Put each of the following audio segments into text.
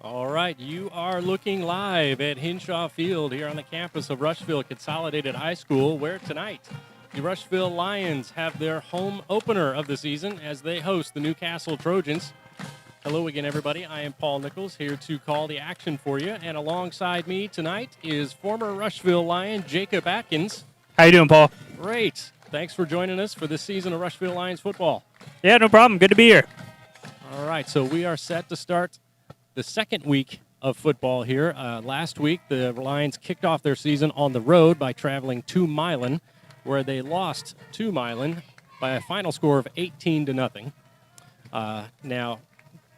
All right, you are looking live at Hinshaw Field here on the campus of Rushville Consolidated High School, where tonight the Rushville Lions have their home opener of the season as they host the Newcastle Trojans. Hello again, everybody. I am Paul Nichols here to call the action for you, and alongside me tonight is former Rushville Lion Jacob Atkins. How you doing, Paul? Great. Thanks for joining us for this season of Rushville Lions football. Yeah, no problem. Good to be here. All right, so we are set to start the second week of football here. Last week, the Lions kicked off their season on the road by traveling to Milan, where they lost to Milan by a final score of 18-0. Now,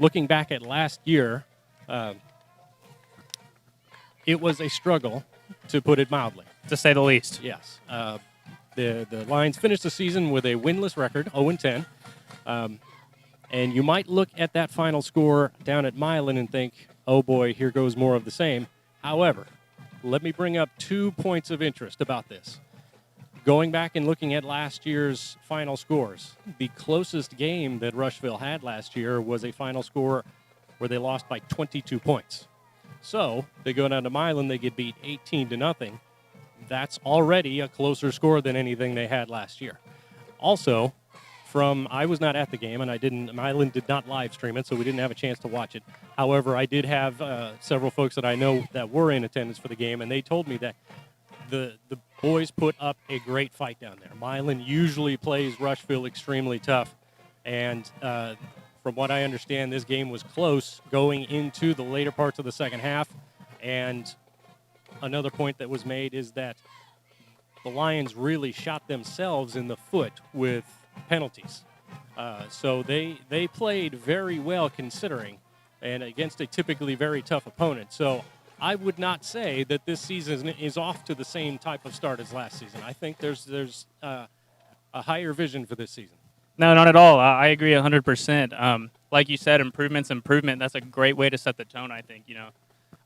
looking back at last year, it was a struggle, to put it mildly. To say the least. Yes. The Lions finished the season with a winless record, 0-10. And you might look at that final score down at Milan and think, oh boy, here goes more of the same. However, let me bring up 2 points of interest about this. Going back and looking at last year's final scores, the closest game that Rushville had last year was a final score where they lost by 22 points. So they go down to Milan, they get beat 18-0. That's already a closer score than anything they had last year. Also, I was not at the game, and Milan did not live stream it, so we didn't have a chance to watch it. However, I did have several folks that I know that were in attendance for the game, and they told me that the boys put up a great fight down there. Milan usually plays Rushville extremely tough, and from what I understand, this game was close going into the later parts of the second half. And another point that was made is that the Lions really shot themselves in the foot with penalties. So they played very well considering, and against a typically very tough opponent. So I would not say that this season is off to the same type of start as last season. I think there's a higher vision for this season. No, not at all. I agree 100%. Like you said, improvement. That's a great way to set the tone, I think.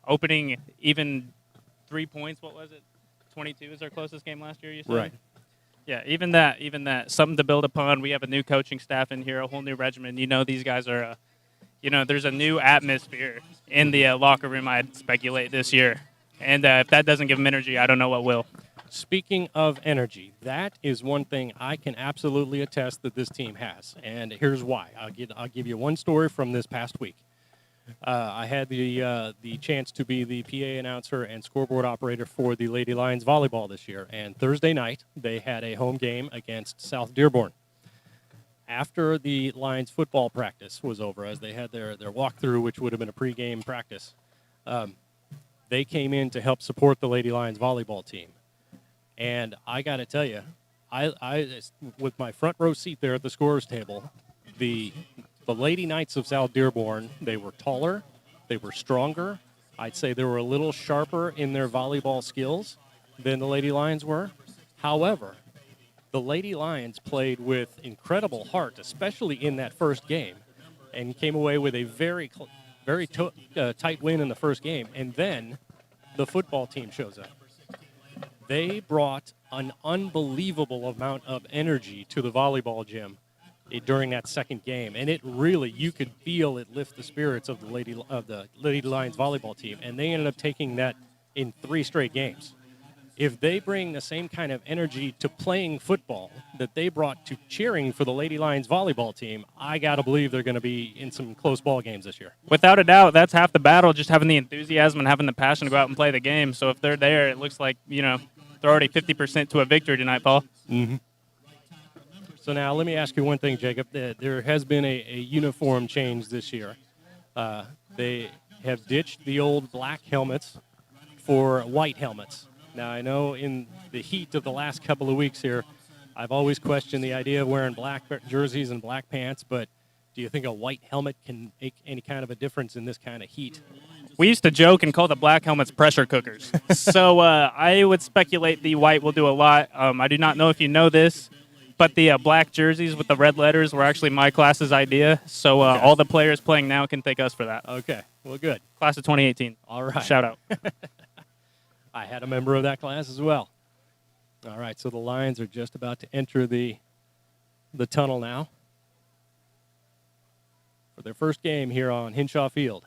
Opening even 3 points, what was it? 22 is our closest game last year, you said? Right. Yeah, even that, something to build upon. We have a new coaching staff in here, a whole new regimen. These guys are, there's a new atmosphere in the locker room, I'd speculate, this year. And if that doesn't give them energy, I don't know what will. Speaking of energy, that is one thing I can absolutely attest that this team has. And here's why. I'll give you one story from this past week. I had the chance to be the PA announcer and scoreboard operator for the Lady Lions volleyball this year. And Thursday night, they had a home game against South Dearborn. After the Lions football practice was over, as they had their walkthrough, which would have been a pregame practice, they came in to help support the Lady Lions volleyball team. And I got to tell you, I with my front row seat there at the scorer's table, the Lady Knights of South Dearborn, they were taller, they were stronger. I'd say they were a little sharper in their volleyball skills than the Lady Lions were. However, the Lady Lions played with incredible heart, especially in that first game, and came away with a very tight win in the first game. And then the football team shows up. They brought an unbelievable amount of energy to the volleyball gym during that second game, and it really, you could feel it lift the spirits of the Lady Lions volleyball team, and they ended up taking that in 3 straight games. If they bring the same kind of energy to playing football that they brought to cheering for the Lady Lions volleyball team, I got to believe they're going to be in some close ball games this year. Without a doubt, that's half the battle, just having the enthusiasm and having the passion to go out and play the game. So if they're there, it looks like, they're already 50% to a victory tonight, Paul. Mm-hmm. So now let me ask you one thing, Jacob. There has been a uniform change this year. They have ditched the old black helmets for white helmets. Now, I know in the heat of the last couple of weeks here, I've always questioned the idea of wearing black jerseys and black pants, but do you think a white helmet can make any kind of a difference in this kind of heat? We used to joke and call the black helmets pressure cookers. So I would speculate the white will do a lot. I do not know if you know this, but the black jerseys with the red letters were actually my class's idea. So all the players playing now can thank us for that. Okay, well, good. Class of 2018. All right. Shout out. I had a member of that class as well. All right, so the Lions are just about to enter the tunnel now for their first game here on Hinshaw Field.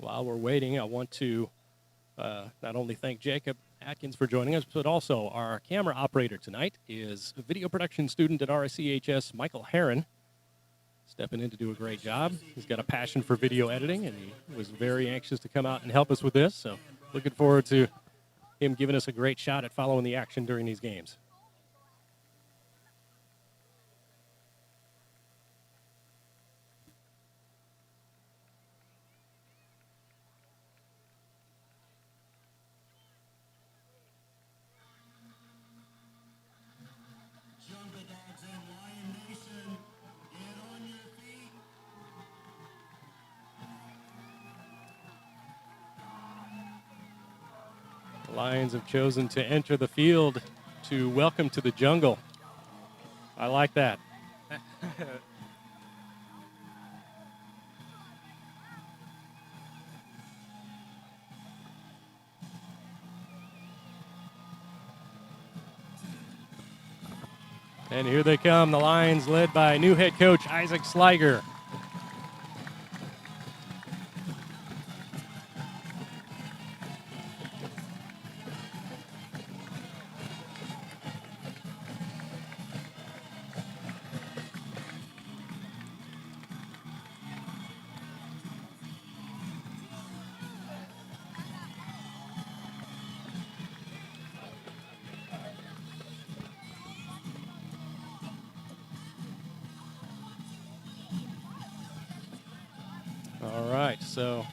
While we're waiting, I want to not only thank Jacob Atkins for joining us, but also our camera operator tonight is a video production student at RSCHS, Michael Herron, stepping in to do a great job. He's got a passion for video editing, and he was very anxious to come out and help us with this. So looking forward to him giving us a great shot at following the action during these games. Lions have chosen to enter the field to welcome to the jungle. I like that. And here they come, the Lions led by new head coach Isaac Sliger. All right, so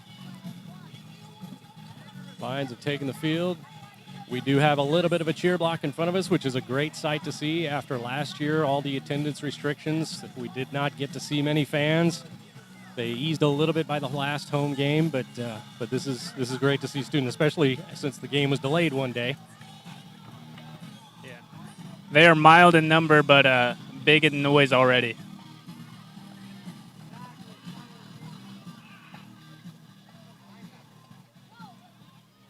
Lions have taken the field. We do have a little bit of a cheer block in front of us, which is a great sight to see after last year, all the attendance restrictions. We did not get to see many fans. They eased a little bit by the last home game, but this is great to see students, especially since the game was delayed one day. Yeah, they are mild in number, but big in noise already.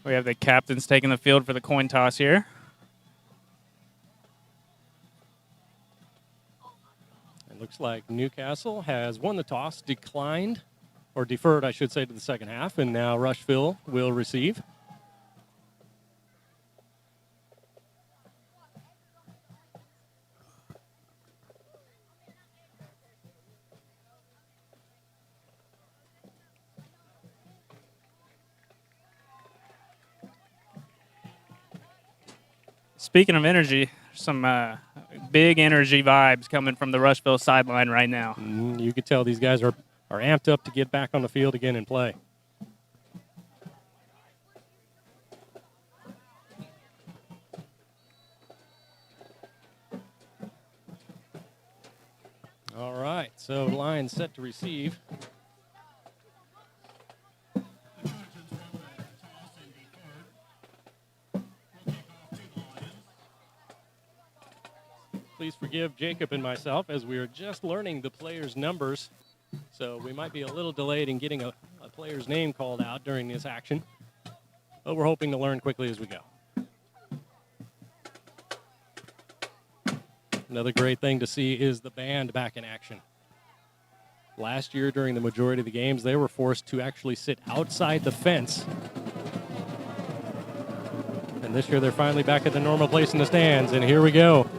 We have the captains taking the field for the coin toss here. It looks like Newcastle has won the toss, declined, or deferred, I should say, to the second half, and now Rushville will receive. Speaking of energy, some big energy vibes coming from the Rushville sideline right now. You could tell these guys are amped up to get back on the field again and play. All right, so Lions set to receive. Please forgive Jacob and myself as we are just learning the players' numbers. So we might be a little delayed in getting a player's name called out during this action. But we're hoping to learn quickly as we go. Another great thing to see is the band back in action. Last year, during the majority of the games, they were forced to actually sit outside the fence. And this year, they're finally back at the normal place in the stands. And here we go.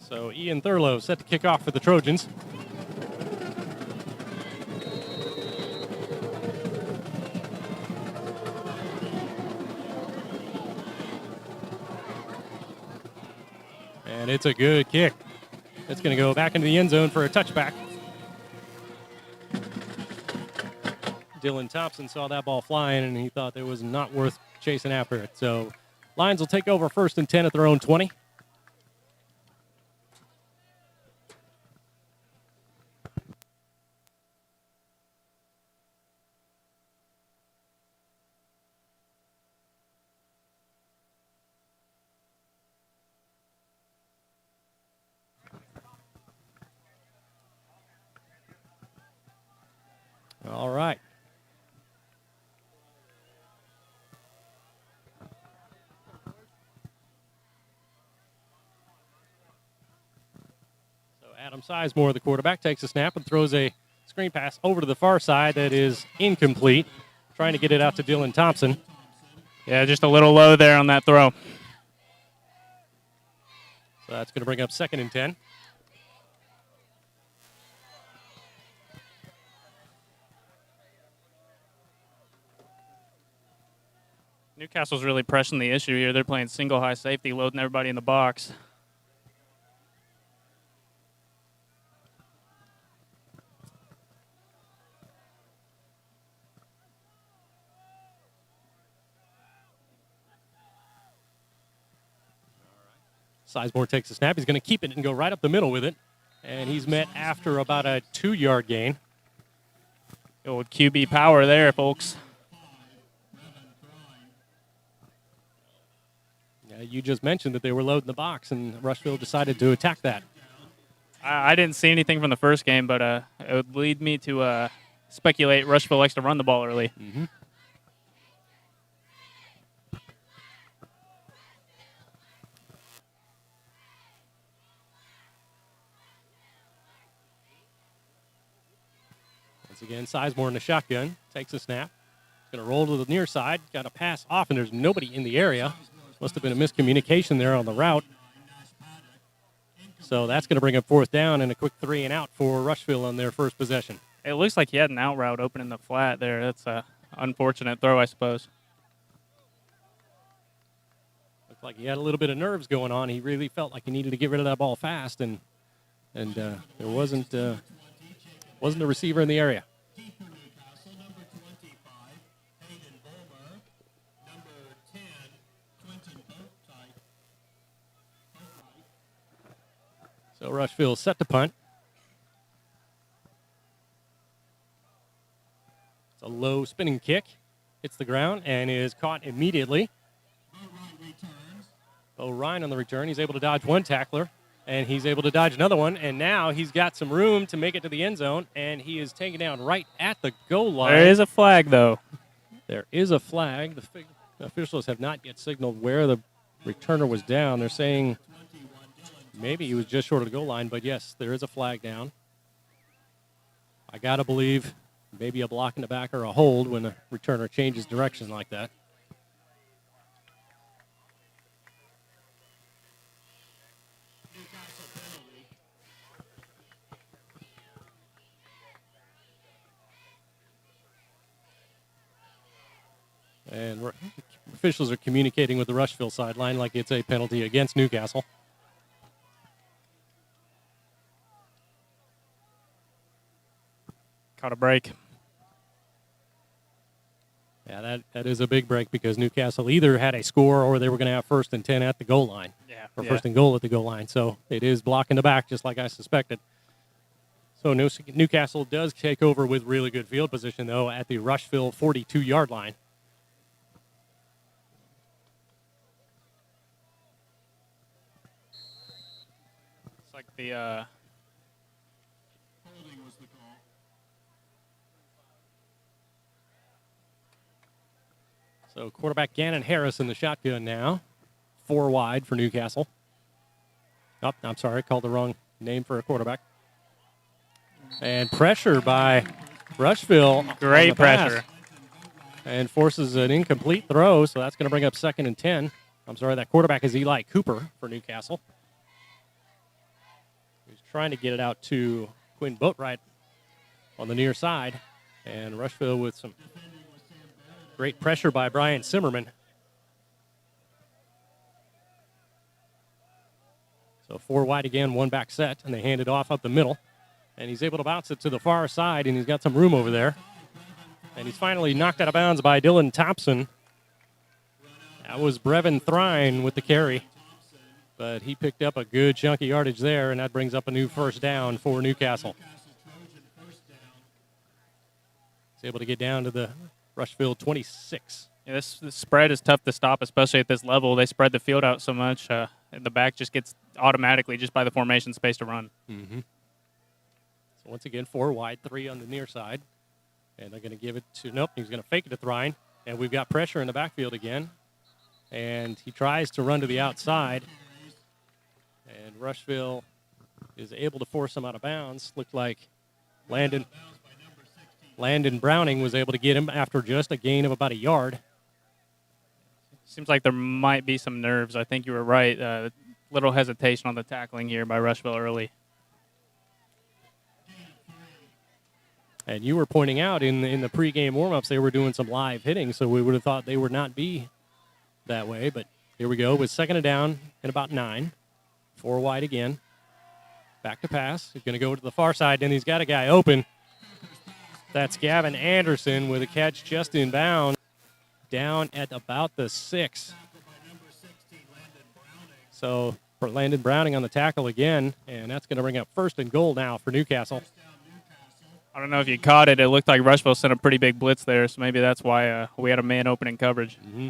So Ian Thurlow set to kick off for the Trojans. And it's a good kick. It's going to go back into the end zone for a touchback. Dylan Thompson saw that ball flying, and he thought it was not worth chasing after it. So Lions will take over 1st and 10 at their own 20. All right. Adam Sizemore, the quarterback, takes a snap and throws a screen pass over to the far side that is incomplete. Trying to get it out to Dylan Thompson. Yeah, just a little low there on that throw. So that's going to bring up 2nd and 10. Newcastle's really pressing the issue here. They're playing single high safety, loading everybody in the box. Sizemore takes a snap. He's going to keep it and go right up the middle with it. And he's met after about a 2-yard gain. Old QB power there, folks. Yeah, you just mentioned that they were loading the box, and Rushville decided to attack that. I didn't see anything from the first game, but it would lead me to speculate Rushville likes to run the ball early. Mm-hmm. Once again, Sizemore in the shotgun, takes a snap. He's going to roll to the near side, got a pass off, and there's nobody in the area. Must have been a miscommunication there on the route. So that's going to bring up 4th down and a quick 3 and out for Rushville on their first possession. It looks like he had an out route open in the flat there. That's a unfortunate throw, I suppose. Looked like he had a little bit of nerves going on. He really felt like he needed to get rid of that ball fast, and there wasn't a receiver in the area. So Rushville set to punt. It's a low spinning kick. Hits the ground and is caught immediately. O'Ryan on the return. He's able to dodge one tackler, and he's able to dodge another one. And now he's got some room to make it to the end zone, and he is taken down right at the goal line. There is a flag, though. There is a flag. The officials have not yet signaled where the returner was down. They're saying maybe he was just short of the goal line, but yes, there is a flag down. I got to believe maybe a block in the back or a hold when a returner changes direction like that. And officials are communicating with the Rushville sideline like it's a penalty against Newcastle. Caught a break. Yeah, that is a big break because Newcastle either had a score or they were going to have 1st and 10 at the goal line. Yeah. Or 1st and goal at the goal line. So it is blocking the back just like I suspected. So Newcastle does take over with really good field position, though, at the Rushville 42-yard line. It's like the So quarterback Gannon Harris in the shotgun now. 4 wide for Newcastle. Oh, I'm sorry, called the wrong name for a quarterback. And pressure by Rushville. great pressure. And forces an incomplete throw, so that's going to bring up 2nd and 10. I'm sorry, that quarterback is Eli Cooper for Newcastle. He's trying to get it out to Quinn Boatwright on the near side. And Rushville with some great pressure by Brian Zimmerman. So 4 wide again, 1 back set, and they hand it off up the middle. And he's able to bounce it to the far side, and he's got some room over there. And he's finally knocked out of bounds by Dylan Thompson. That was Brevin Thrine with the carry. But he picked up a good chunk of yardage there, and that brings up a new 1st down for Newcastle. He's able to get down to the Rushville 26. Yeah, this spread is tough to stop, especially at this level. They spread the field out so much, and the back just gets automatically just by the formation space to run. Mm-hmm. So once again, 4 wide, 3 on the near side. And they're going to give it to, nope, he's going to fake it to Thrine. And we've got pressure in the backfield again. And he tries to run to the outside. And Rushville is able to force him out of bounds. Looked like Landon Browning was able to get him after just a gain of about a yard. Seems like there might be some nerves. I think you were right. Little hesitation on the tackling here by Rushville early. And you were pointing out in the pregame warm-ups they were doing some live hitting, so we would have thought they would not be that way. But here we go with second and down and about 9. 4 wide again. Back to pass. He's going to go to the far side, and he's got a guy open. That's Gavin Anderson with a catch just in bounds down at about the 6. So for Landon Browning on the tackle again, and that's going to bring up first and goal now for Newcastle. I don't know if you caught it. It looked like Rushville sent a pretty big blitz there, so maybe that's why we had a man opening coverage. Mm-hmm.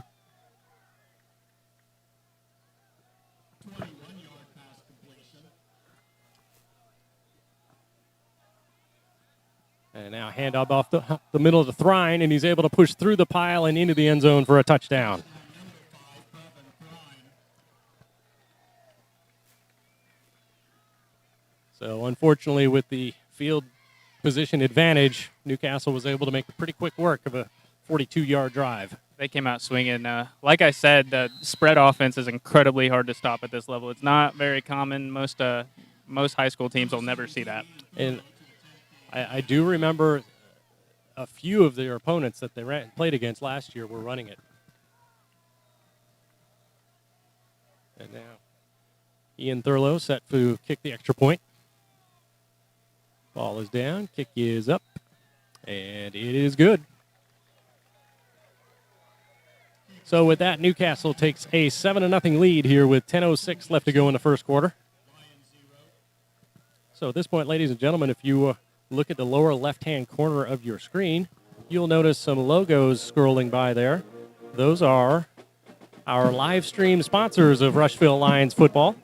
And now handoff off the middle of the Thrine, and he's able to push through the pile and into the end zone for a touchdown. So unfortunately, with the field position advantage, Newcastle was able to make pretty quick work of a 42-yard drive. They came out swinging. Like I said, the spread offense is incredibly hard to stop at this level. It's not very common. Most high school teams will never see that. And I do remember a few of their opponents that they played against last year were running it. And now Ian Thurlow set to kick the extra point. Ball is down, kick is up, and it is good. So with that, Newcastle takes a 7-0 lead here with 10:06 left to go in the first quarter. So at this point, ladies and gentlemen, if you look at the lower left-hand corner of your screen, you'll notice some logos scrolling by there. Those are our live stream sponsors of Rushville Lions football.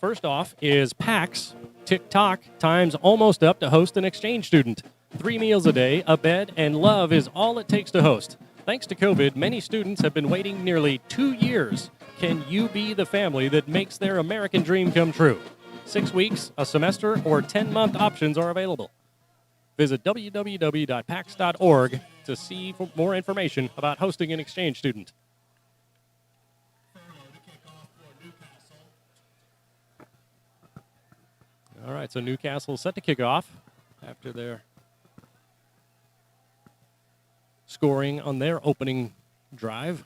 First off is PAX. TikTok time's almost up to host an exchange student. 3 meals a day, a bed, and love is all it takes to host. Thanks to COVID, many students have been waiting nearly 2 years. Can you be the family that makes their American dream come true? 6 weeks, a semester, or 10-month options are available. Visit www.pax.org to see more information about hosting an exchange student. All right, so Newcastle set to kick off after their scoring on their opening drive.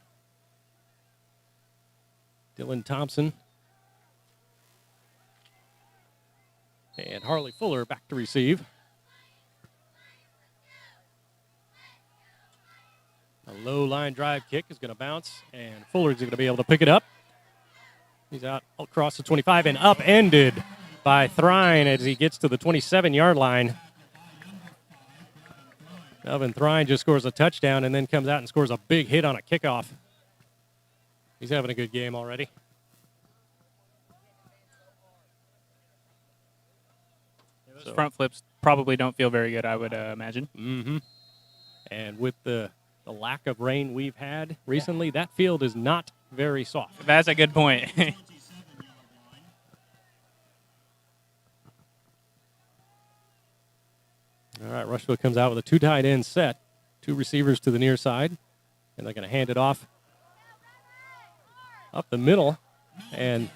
Dylan Thompson and Harley Fuller back to receive. A low line drive kick is going to bounce, and Fuller's going to be able to pick it up. He's out across the 25 and upended by Thrine as he gets to the 27-yard line. Melvin Thrine just scores a touchdown and then comes out and scores a big hit on a kickoff. He's having a good game already. Those front flips probably don't feel very good, I would imagine. Mm-hmm. And with the lack of rain we've had recently, that field is not very soft. That's a good point. All right, Rushville comes out with a 2 tight end set. 2 receivers to the near side. And they're going to hand it off up the middle. And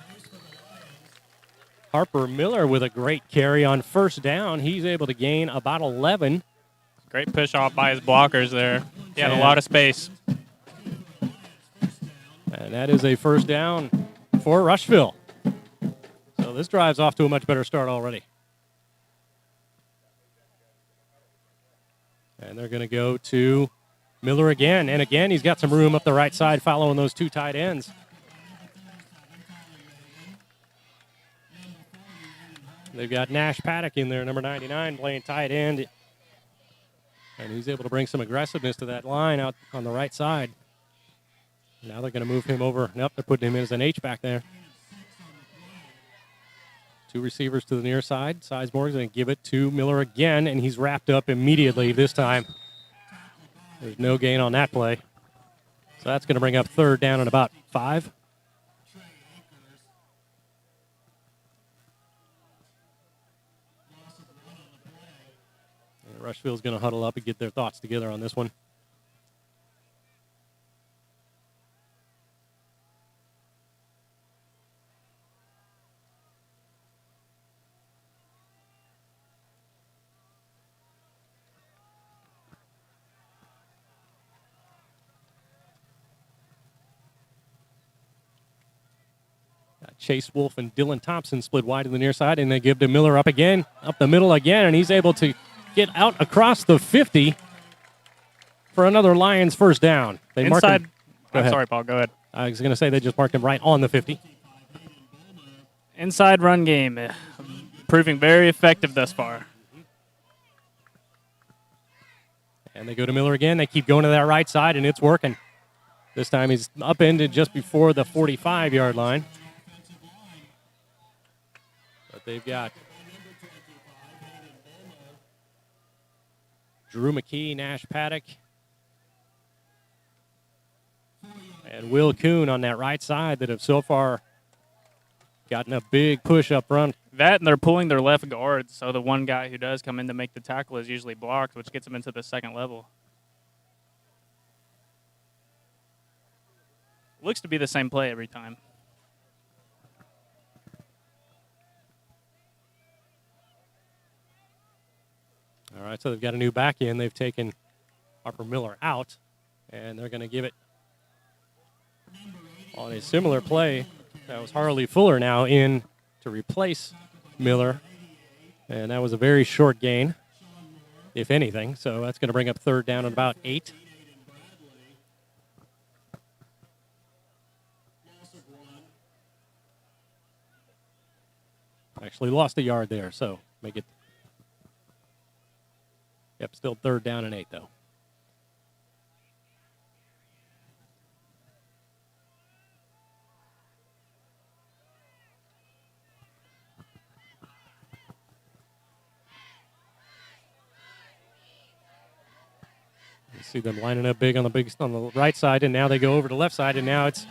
Harper Miller with a great carry on first down. He's able to gain about 11. Great push off by his blockers there. He had a lot of space. And that is a first down for Rushville. So this drive's off to a much better start already. And they're going to go to Miller again. And again, he's got some room up the right side following those 2 tight ends. They've got Nash Paddock in there, number 99, playing tight end. And he's able to bring some aggressiveness to that line out on the right side. Now they're going to move him over. Nope, they're putting him in as an H-back there. 2 receivers to the near side. Sizemore's going to give it to Miller again, and he's wrapped up immediately this time. There's no gain on that play. So that's going to bring up third down and about 5. And Rushville's going to huddle up and get their thoughts together on this one. Chase Wolf and Dylan Thompson split wide to the near side, and they give to Miller up again, up the middle again, and he's able to get out across the 50 for another Lions first down. They Inside. I'm sorry, Paul. Go ahead. I was going to say they just marked him right on the 50. Inside run game, proving very effective thus far. And they go to Miller again. They keep going to that right side, and it's working. This time he's upended just before the 45-yard line. But they've got Drew McKee, Nash Paddock, and Will Kuhn on that right side that have so far gotten a big push up front. That, and they're pulling their left guard, so the one guy who does come in to make the tackle is usually blocked, which gets him into the second level. Looks to be the same play every time. All right, so they've got a new back in. They've taken Harper Miller out, and they're going to give it on a similar play. That was Harley Fuller now in to replace Miller, and that was a very short gain, if anything. So that's going to bring up third down at about 8. Actually lost a yard there, so make it. Yep, still third down and 8, though. You see them lining up big on the right side, and now they go over to the left side, and now it's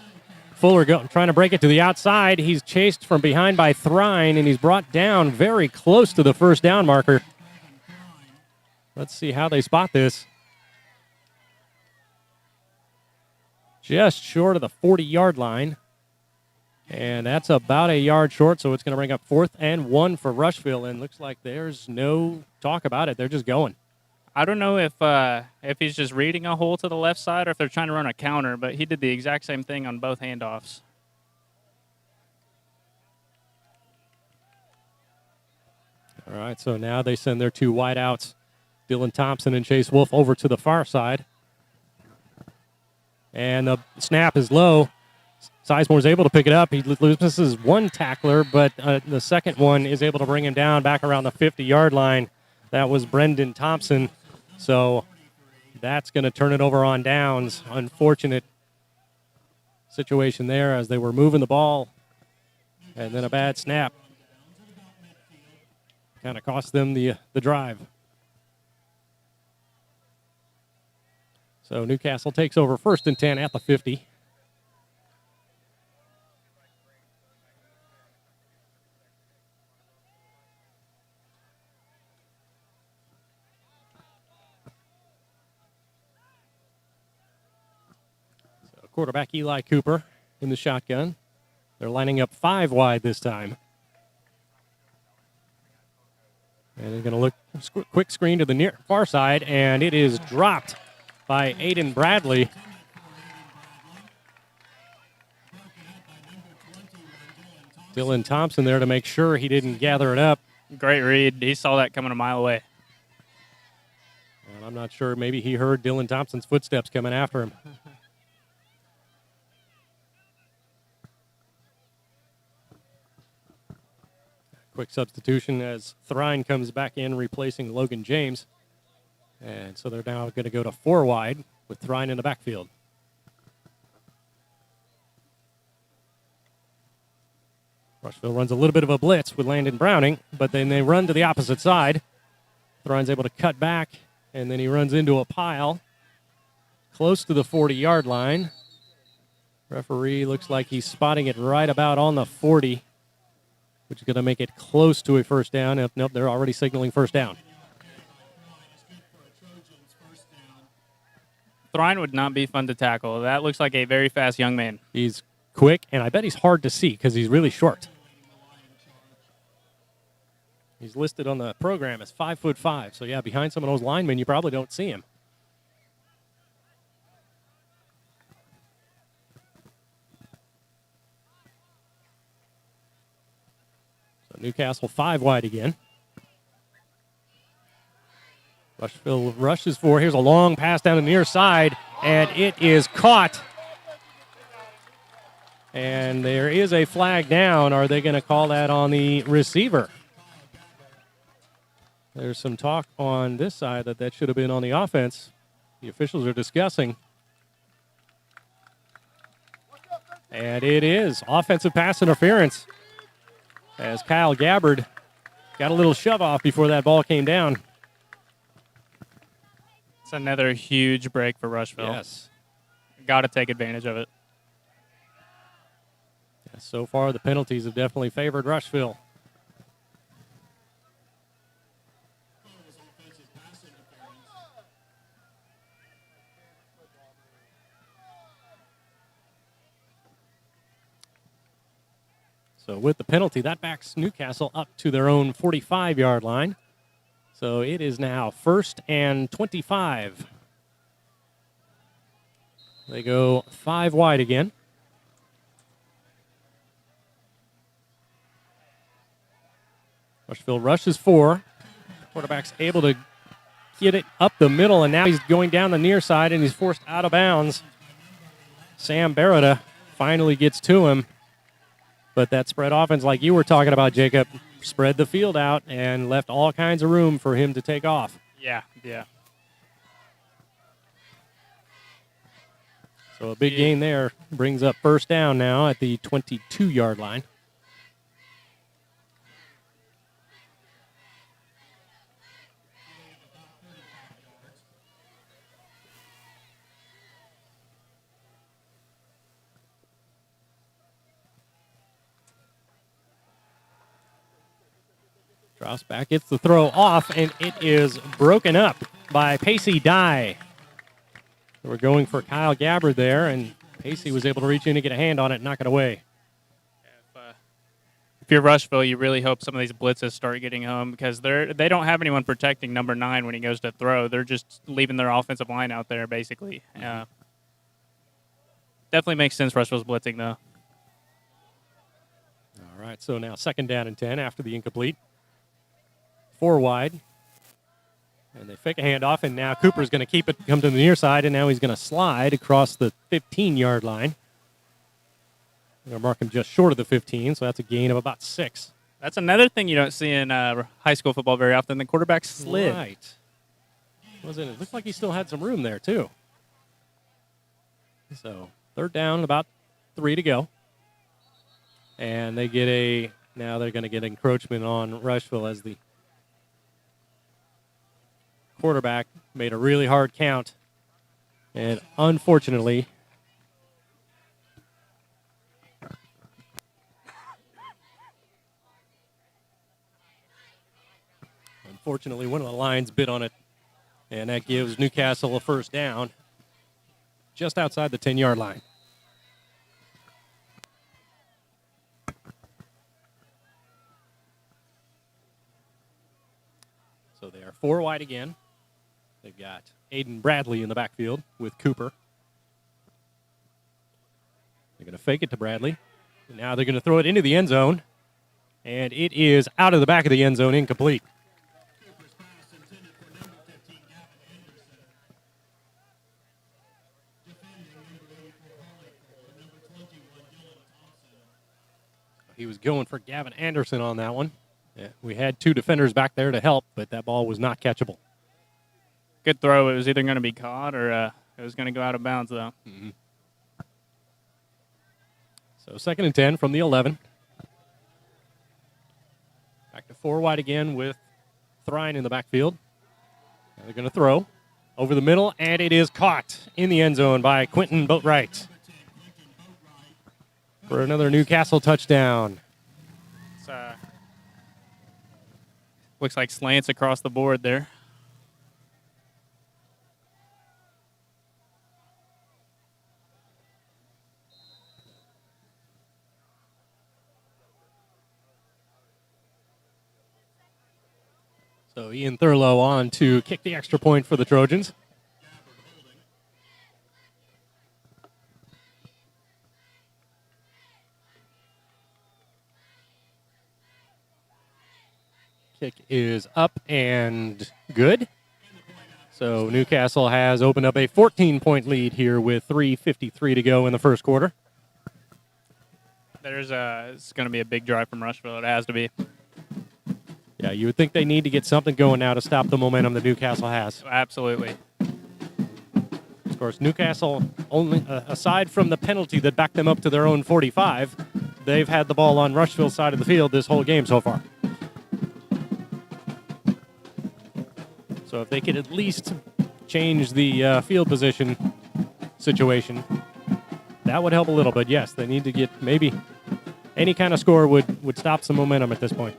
Fuller trying to break it to the outside. He's chased from behind by Thrine, and he's brought down very close to the first down marker. Let's see how they spot this. Just short of the 40-yard line. And that's about a yard short, so it's going to bring up 4th and 1 for Rushville. And looks like there's no talk about it. They're just going. I don't know if he's just reading a hole to the left side or if they're trying to run a counter, but he did the exact same thing on both handoffs. All right, so now they send their 2 wideouts, Dylan Thompson and Chase Wolf, over to the far side. And the snap is low. Sizemore's able to pick it up. He loses one tackler, but the second one is able to bring him down back around the 50-yard line. That was Brendan Thompson. So that's going to turn it over on downs. Unfortunate situation there as they were moving the ball. And then a bad snap. Kind of cost them the drive. So Newcastle takes over 1st and 10 at the 50. So quarterback Eli Cooper in the shotgun. They're lining up 5 wide this time. And they're going to look quick screen to the far side, and it is dropped by Aiden Bradley. Dylan Thompson there to make sure he didn't gather it up. Great read. He saw that coming a mile away. And I'm not sure. Maybe he heard Dylan Thompson's footsteps coming after him. Quick substitution as Thrine comes back in, replacing Logan James. And so they're now going to go to 4 wide with Thrine in the backfield. Rushville runs a little bit of a blitz with Landon Browning, but then they run to the opposite side. Thrine's able to cut back, and then he runs into a pile. close to the 40-yard line. Referee looks like he's spotting it right about on the 40, which is going to make it close to a first down. Nope, they're already signaling first down. Thrine would not be fun to tackle. That looks like a very fast young man. He's quick, and I bet he's hard to see because he's really short. He's listed on the program as 5'5". So, yeah, behind some of those linemen, you probably don't see him. So, Newcastle 5 wide again. Rushville rushes for. Here's a long pass down the near side, and it is caught. And there is a flag down. Are they going to call that on the receiver? There's some talk on this side that should have been on the offense. The officials are discussing. And it is offensive pass interference as Kyle Gabbard got a little shove off before that ball came down. It's another huge break for Rushville. Yes. Got to take advantage of it. Yeah, so far, the penalties have definitely favored Rushville. So with the penalty, that backs Newcastle up to their own 45-yard line. So it is now 1st and 25. They go 5 wide again. Rushville rushes 4. Quarterback's able to get it up the middle, and now he's going down the near side, and he's forced out of bounds. Sam Barretta finally gets to him. But that spread offense, like you were talking about, Jacob, spread the field out and left all kinds of room for him to take off. Yeah. So a big gain there brings up first down now at the 22-yard line. Drops back, gets the throw off, and it is broken up by Pacey Dye. We're going for Kyle Gabbard there, and Pacey was able to reach in and get a hand on it and knock it away. If you're Rushville, you really hope some of these blitzes start getting home because they don't have anyone protecting number 9 when he goes to throw. They're just leaving their offensive line out there, basically. Definitely makes sense Rushville's blitzing, though. All right, so now 2nd down and 10 after the incomplete. 4 wide. And they fake a handoff, and now Cooper's going to keep it, come to the near side, and now he's going to slide across the 15-yard line. They're going to mark him just short of the 15, so that's a gain of about 6. That's another thing you don't see in high school football very often. The quarterback slid. Right. It looked like he still had some room there, too. So 3rd down, about 3 to go. And they get now they're going to get encroachment on Rushville as the quarterback made a really hard count. And unfortunately, one of the lines bit on it, and that gives Newcastle a first down just outside the 10-yard line. So they are 4 wide again. They've got Aiden Bradley in the backfield with Cooper. They're going to fake it to Bradley. And now they're going to throw it into the end zone. And it is out of the back of the end zone, incomplete. He was going for Gavin Anderson on that one. Yeah, we had 2 defenders back there to help, but that ball was not catchable. Good throw. It was either going to be caught or it was going to go out of bounds, though. Mm-hmm. So 2nd and 10 from the 11. Back to 4 wide again with Thrine in the backfield. Now they're going to throw. over the middle, and it is caught in the end zone by Quentin Boatwright for another Newcastle touchdown. It's, looks like slants across the board there. So Ian Thurlow on to kick the extra point for the Trojans. Kick is up and good. So Newcastle has opened up a 14-point lead here with 3:53 to go in the first quarter. It's going to be a big drive from Rushville. It has to be. Yeah, you would think they need to get something going now to stop the momentum that Newcastle has. Absolutely. Of course, Newcastle, only aside from the penalty that backed them up to their own 45, they've had the ball on Rushville's side of the field this whole game so far. So if they could at least change the field position situation, that would help a little. But yes, they need to get maybe any kind of score would stop some momentum at this point.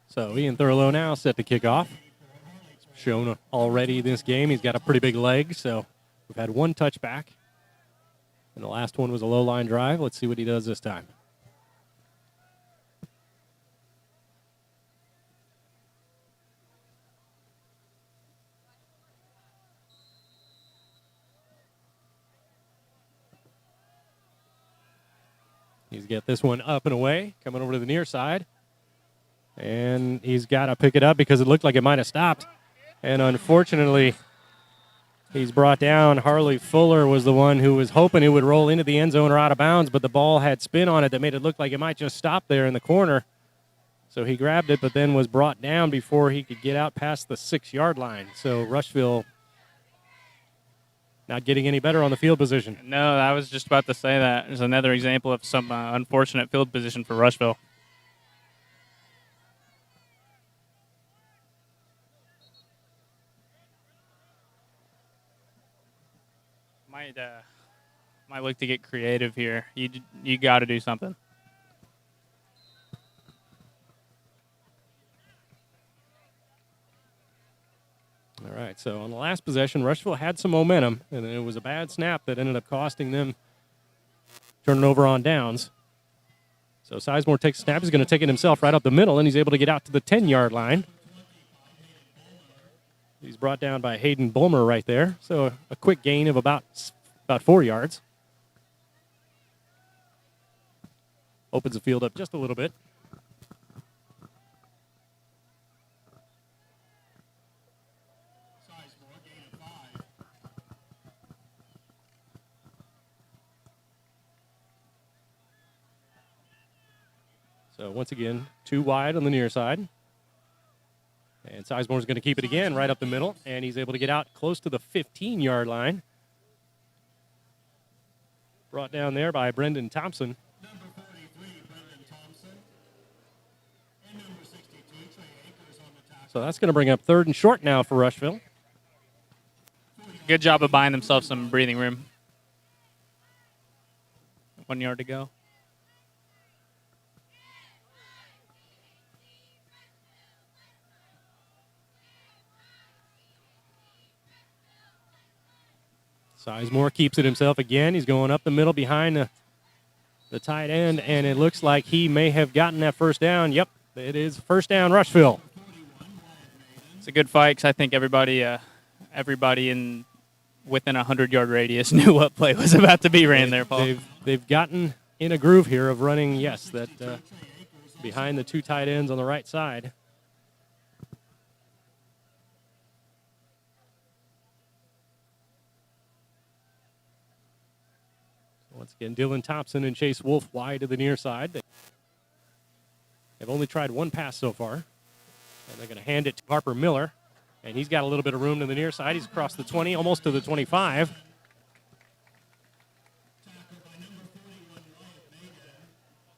So Ian Thurlow now set to kick off. He's shown already this game. He's got a pretty big leg, so we've had one touchback. And the last one was a low line drive. Let's see what he does this time. He's got this one up and away, coming over to the near side. And he's got to pick it up because it looked like it might have stopped. And unfortunately, he's brought down. Harley Fuller was the one who was hoping it would roll into the end zone or out of bounds, but the ball had spin on it that made it look like it might just stop there in the corner. So he grabbed it, but then was brought down before he could get out past the 6-yard line. So Rushville not getting any better on the field position. No, I was just about to say that. There's another example of some unfortunate field position for Rushville. Might look to get creative here. You got to do something. All right, so on the last possession, Rushville had some momentum, and it was a bad snap that ended up costing them turning over on downs. So Sizemore takes a snap. He's going to take it himself right up the middle, and he's able to get out to the 10-yard line. He's brought down by Hayden Bulmer right there. So a quick gain of about 4 yards. Opens the field up just a little bit. So once again, 2 wide on the near side. And Sizemore's going to keep it again right up the middle, and he's able to get out close to the 15-yard line. Brought down there by Brendan Thompson. Number 43, Brendan Thompson. And number 62, Trey Akers on the tackle. So that's going to bring up 3rd and short now for Rushville. Good job of buying themselves some breathing room. 1 yard to go. Sizemore keeps it himself again. He's going up the middle behind the tight end, and it looks like he may have gotten that first down. Yep, it is first down, Rushville. It's a good fight because I think everybody in within a 100-yard radius knew what play was about to be ran there, Paul. They've gotten in a groove here of running, yes, that behind the 2 tight ends on the right side. Once again, Dylan Thompson and Chase Wolf wide to the near side. They've only tried one pass so far. And they're going to hand it to Harper Miller. And he's got a little bit of room to the near side. He's across the 20, almost to the 25.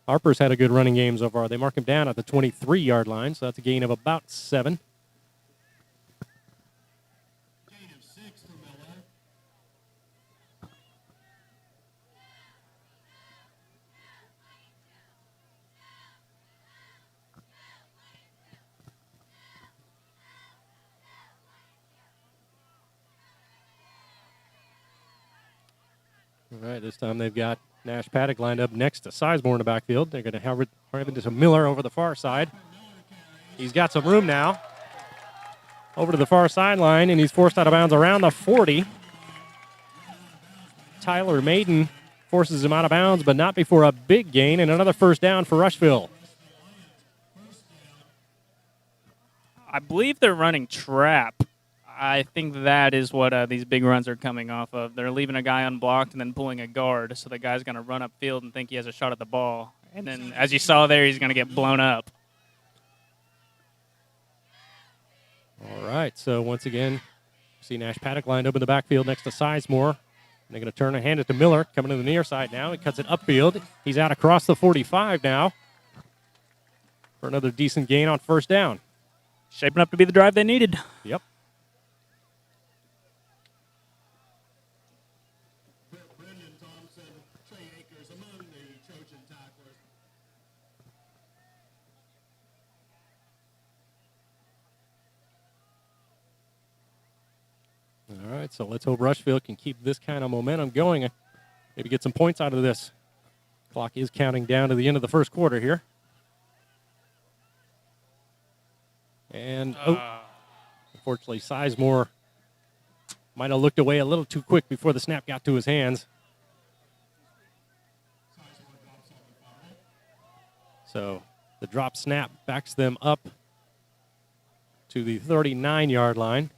Harper's had a good running game so far. They mark him down at the 23-yard line, so that's a gain of about 7. Gain of 6 for Miller. All right, this time they've got Nash Paddock lined up next to Sizemore in the backfield. They're going to have it to Miller over the far side. He's got some room now. Over to the far sideline, and he's forced out of bounds around the 40. Tyler Maiden forces him out of bounds, but not before a big gain and another first down for Rushville. I believe they're running trap. I think that is what these big runs are coming off of. They're leaving a guy unblocked and then pulling a guard, so the guy's going to run upfield and think he has a shot at the ball. And then, as you saw there, he's going to get blown up. All right, so once again, see Nash Paddock lined up in the backfield next to Sizemore. They're going to turn and hand it to Miller, coming to the near side now. He cuts it upfield. He's out across the 45 now for another decent gain on first down. Shaping up to be the drive they needed. Yep. Brendan Thompson, Trey Akers among the Trojan tacklers. All right, so let's hope Rushville can keep this kind of momentum going. Maybe get some points out of this. Clock is counting down to the end of the first quarter here. And, unfortunately, Sizemore might have looked away a little too quick before the snap got to his hands. So the drop snap backs them up to the 39-yard line.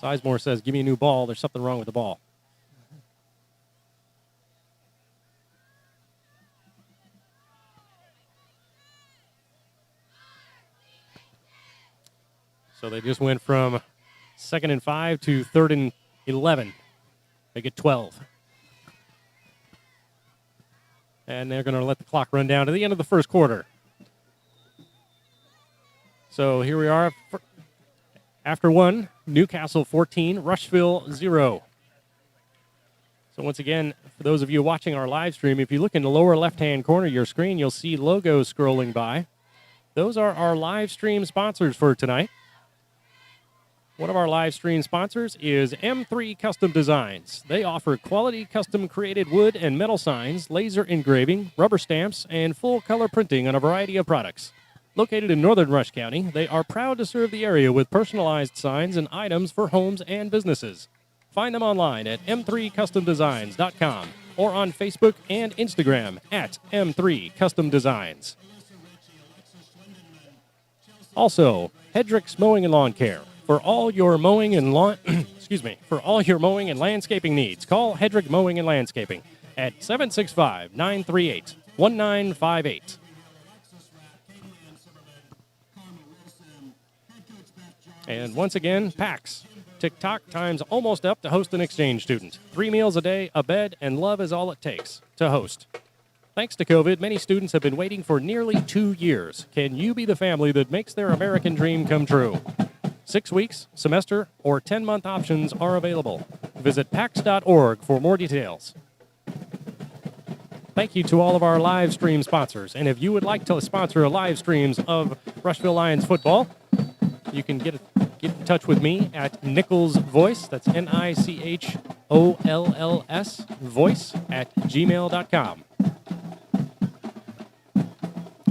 Sizemore says, give me a new ball. There's something wrong with the ball. So they just went from 2nd and 5 to 3rd and 11. They get 12. And they're going to let the clock run down to the end of the first quarter. So here we are. After 1, Newcastle 14, Rushville 0. So once again, for those of you watching our live stream, if you look in the lower left-hand corner of your screen, you'll see logos scrolling by. Those are our live stream sponsors for tonight. One of our live stream sponsors is M3 Custom Designs. They offer quality custom created wood and metal signs, laser engraving, rubber stamps, and full color printing on a variety of products. Located in northern Rush County, they are proud to serve the area with personalized signs and items for homes and businesses. Find them online at m3customdesigns.com or on Facebook and Instagram at M3 Custom Designs. Also, Hedrick's Mowing and Lawn Care. For all your mowing and lawn, for all your mowing and landscaping needs, call Hedrick Mowing and Landscaping at 765-938-1958. And once again, PAX. TikTok time's almost up to host an exchange student. 3 meals a day, a bed, and love is all it takes to host. Thanks to COVID, many students have been waiting for nearly 2 years. Can you be the family that makes their American dream come true? 6 weeks, semester, or 10-month options are available. Visit pax.org for more details. Thank you to all of our live stream sponsors. And if you would like to sponsor live streams of Rushville Lions football, you can get in touch with me at Nichols Voice. That's NICHOLLS voice at gmail.com.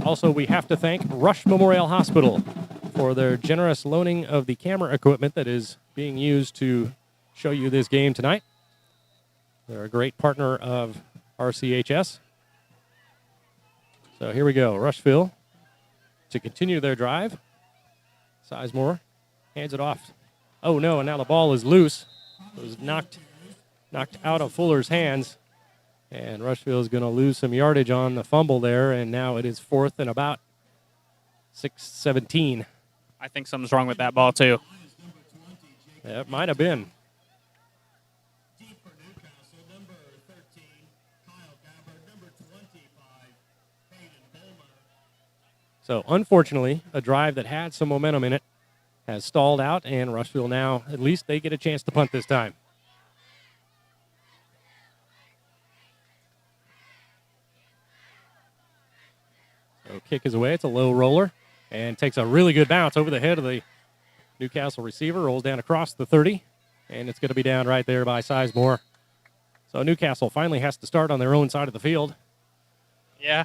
Also, we have to thank Rush Memorial Hospital for their generous loaning of the camera equipment that is being used to show you this game tonight. They're a great partner of RCHS. So here we go. Rushville to continue their drive. Sizemore hands it off. Oh, no, and now the ball is loose. It was knocked out of Fuller's hands. And Rushville is going to lose some yardage on the fumble there, and now it is 4th and about 6:17. I think something's wrong with that ball, too. That might have been. Deep for Newcastle, number 13, Kyle Gabbard, number 25, Hayden Bowman. So, unfortunately, a drive that had some momentum in it has stalled out, and Rushville now, at least they get a chance to punt this time. So, kick is away. It's a low roller and takes a really good bounce over the head of the Newcastle receiver, rolls down across the 30, and it's going to be down right there by Sizemore. So, Newcastle finally has to start on their own side of the field. Yeah.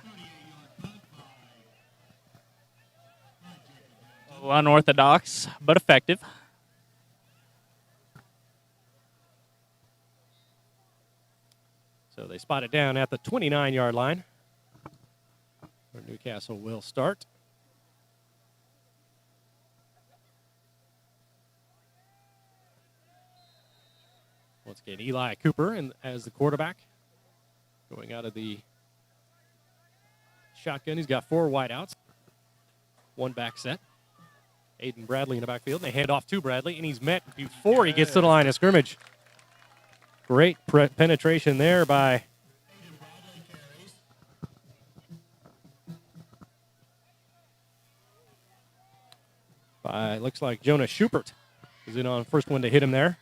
A little unorthodox, but effective. So they spot it down at the 29-yard line, where Newcastle will start. Once again, Eli Cooper as the quarterback, going out of the shotgun. He's got 4 wideouts, 1 back set. Aiden Bradley in the backfield. They hand off to Bradley, and he's met before he gets to the line of scrimmage. Great penetration there by looks like Jonas Schubert is in on first one to hit him there.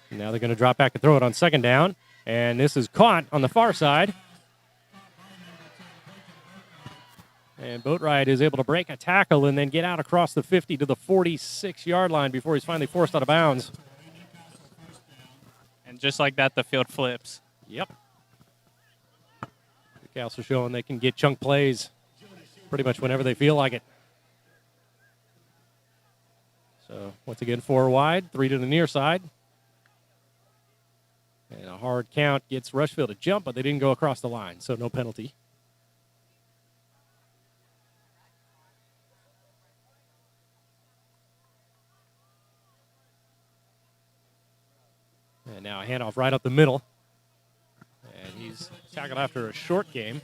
And now they're going to drop back and throw it on second down. And this is caught on the far side. And Boatright is able to break a tackle and then get out across the 50 to the 46-yard line before he's finally forced out of bounds. And just like that, the field flips. Yep. Newcastle showing they can get chunk plays pretty much whenever they feel like it. So, once again, 4 wide, 3 to the near side. And a hard count gets Rushville to jump, but they didn't go across the line, so no penalty. And now a handoff right up the middle. And he's tackled after a short game.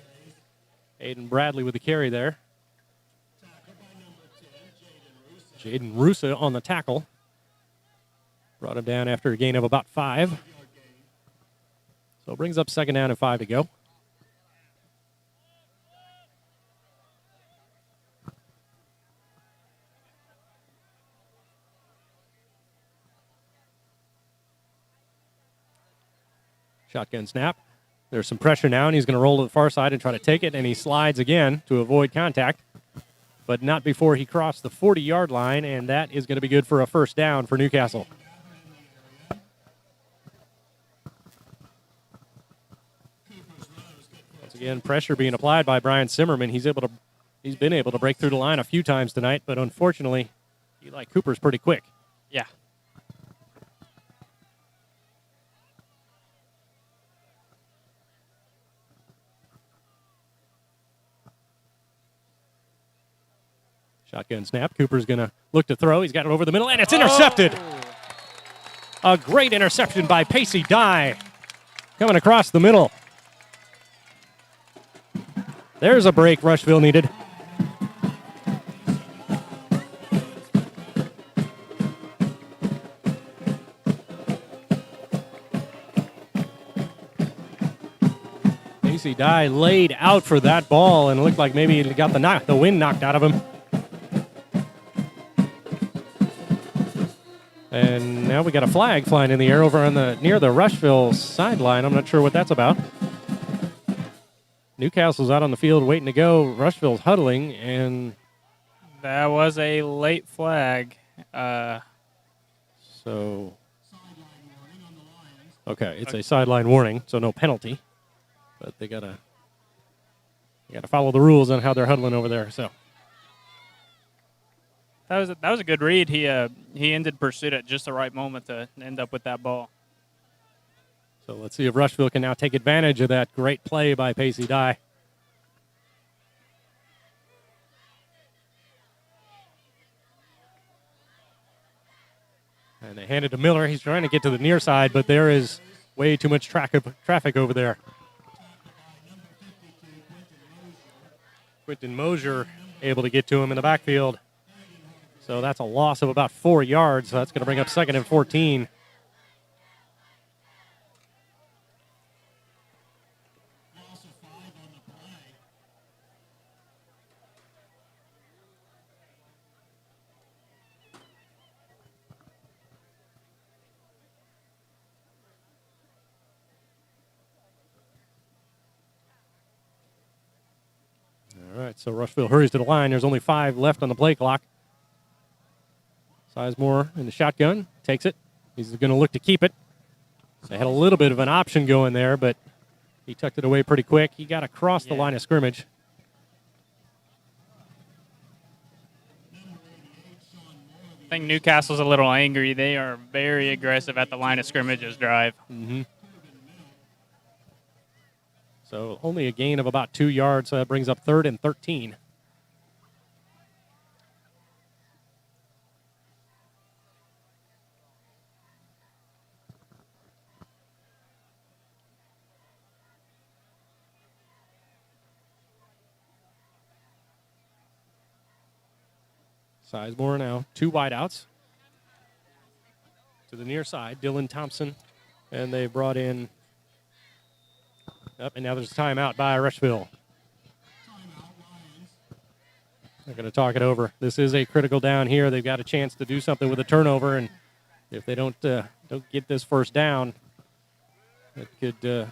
Aiden Bradley with the carry there. Jaden Rusa on the tackle. Brought him down after a gain of about 5. So it brings up second down and 5 to go. Shotgun snap. There's some pressure now, and he's going to roll to the far side and try to take it, and he slides again to avoid contact, but not before he crossed the 40-yard line, and that is going to be good for a first down for Newcastle. Once again, pressure being applied by Brian Zimmerman. He's been able to break through the line a few times tonight, but unfortunately, Eli Cooper's pretty quick. Yeah. Shotgun snap. Cooper's going to look to throw. He's got it over the middle, and it's intercepted. A great interception by Pacey Dye. Coming across the middle. There's a break Rushville needed. Pacey Dye laid out for that ball, and it looked like maybe he got the wind knocked out of him. And now we got a flag flying in the air over on near the Rushville sideline. I'm not sure what that's about. Newcastle's out on the field waiting to go. Rushville's huddling, and That was a late flag. so okay, it's a sideline warning, so no penalty. But they gotta follow the rules on how they're huddling over there. So. That was a good read. He ended pursuit at just the right moment to end up with that ball. So let's see if Rushville can now take advantage of that great play by Pacey Dye. And they hand it to Miller. He's trying to get to the near side, but there is way too much traffic over there. Quentin Mosier able to get to him in the backfield. So that's a loss of about 4 yards. So that's going to bring up 2nd and 14. Loss of 5 on the play. All right, so Rushville hurries to the line. There's only 5 left on the play clock. Sizemore in the shotgun, takes it. He's going to look to keep it. They had a little bit of an option going there, but he tucked it away pretty quick. He got across the line of scrimmage. I think Newcastle's a little angry. They are very aggressive at the line of scrimmages drive. Mm-hmm. So only a gain of about 2 yards. So that brings up 3rd and 13. Sizemore now, 2 wideouts to the near side. Dylan Thompson, and they brought in. And now there's a timeout by Rushville. They're going to talk it over. This is a critical down here. They've got a chance to do something with a turnover, and if they don't get this first down, it could. It's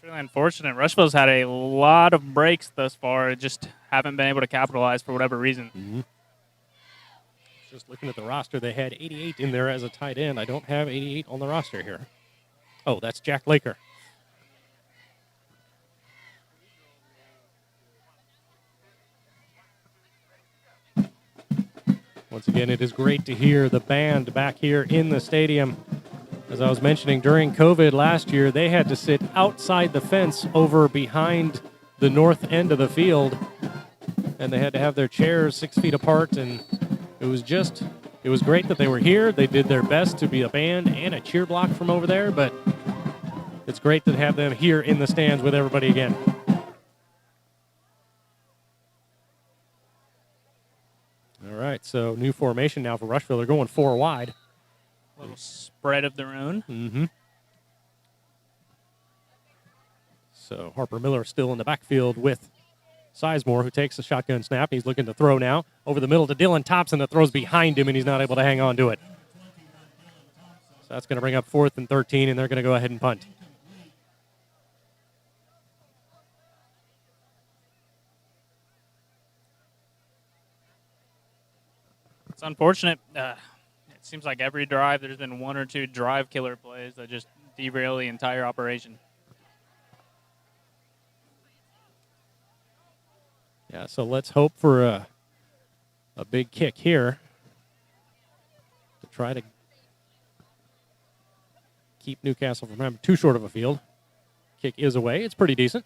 really unfortunate. Rushville's had a lot of breaks thus far. Just haven't been able to capitalize for whatever reason. Mm-hmm. Just looking at the roster, they had 88 in there as a tight end. I don't have 88 on the roster here. Oh, that's Jack Laker. Once again, it is great to hear the band back here in the stadium. As I was mentioning, during COVID last year, they had to sit outside the fence over behind the north end of the field, and they had to have their chairs 6 feet apart, and it was great that they were here. They did their best to be a band and a cheer block from over there, but it's great to have them here in the stands with everybody again. All right, so new formation now for Rushville. They're going 4 wide. A little spread of their own. Mm-hmm. So Harper Miller still in the backfield with Sizemore, who takes the shotgun snap. He's looking to throw now over the middle to Dylan Thompson that throws behind him, and he's not able to hang on to it. So that's going to bring up 4th and 13, and they're going to go ahead and punt. It's unfortunate. It seems like every drive there's been 1 or 2 drive killer plays that just derail the entire operation. Yeah, so let's hope for a big kick here to try to keep Newcastle from having too short of a field. Kick is away. It's pretty decent.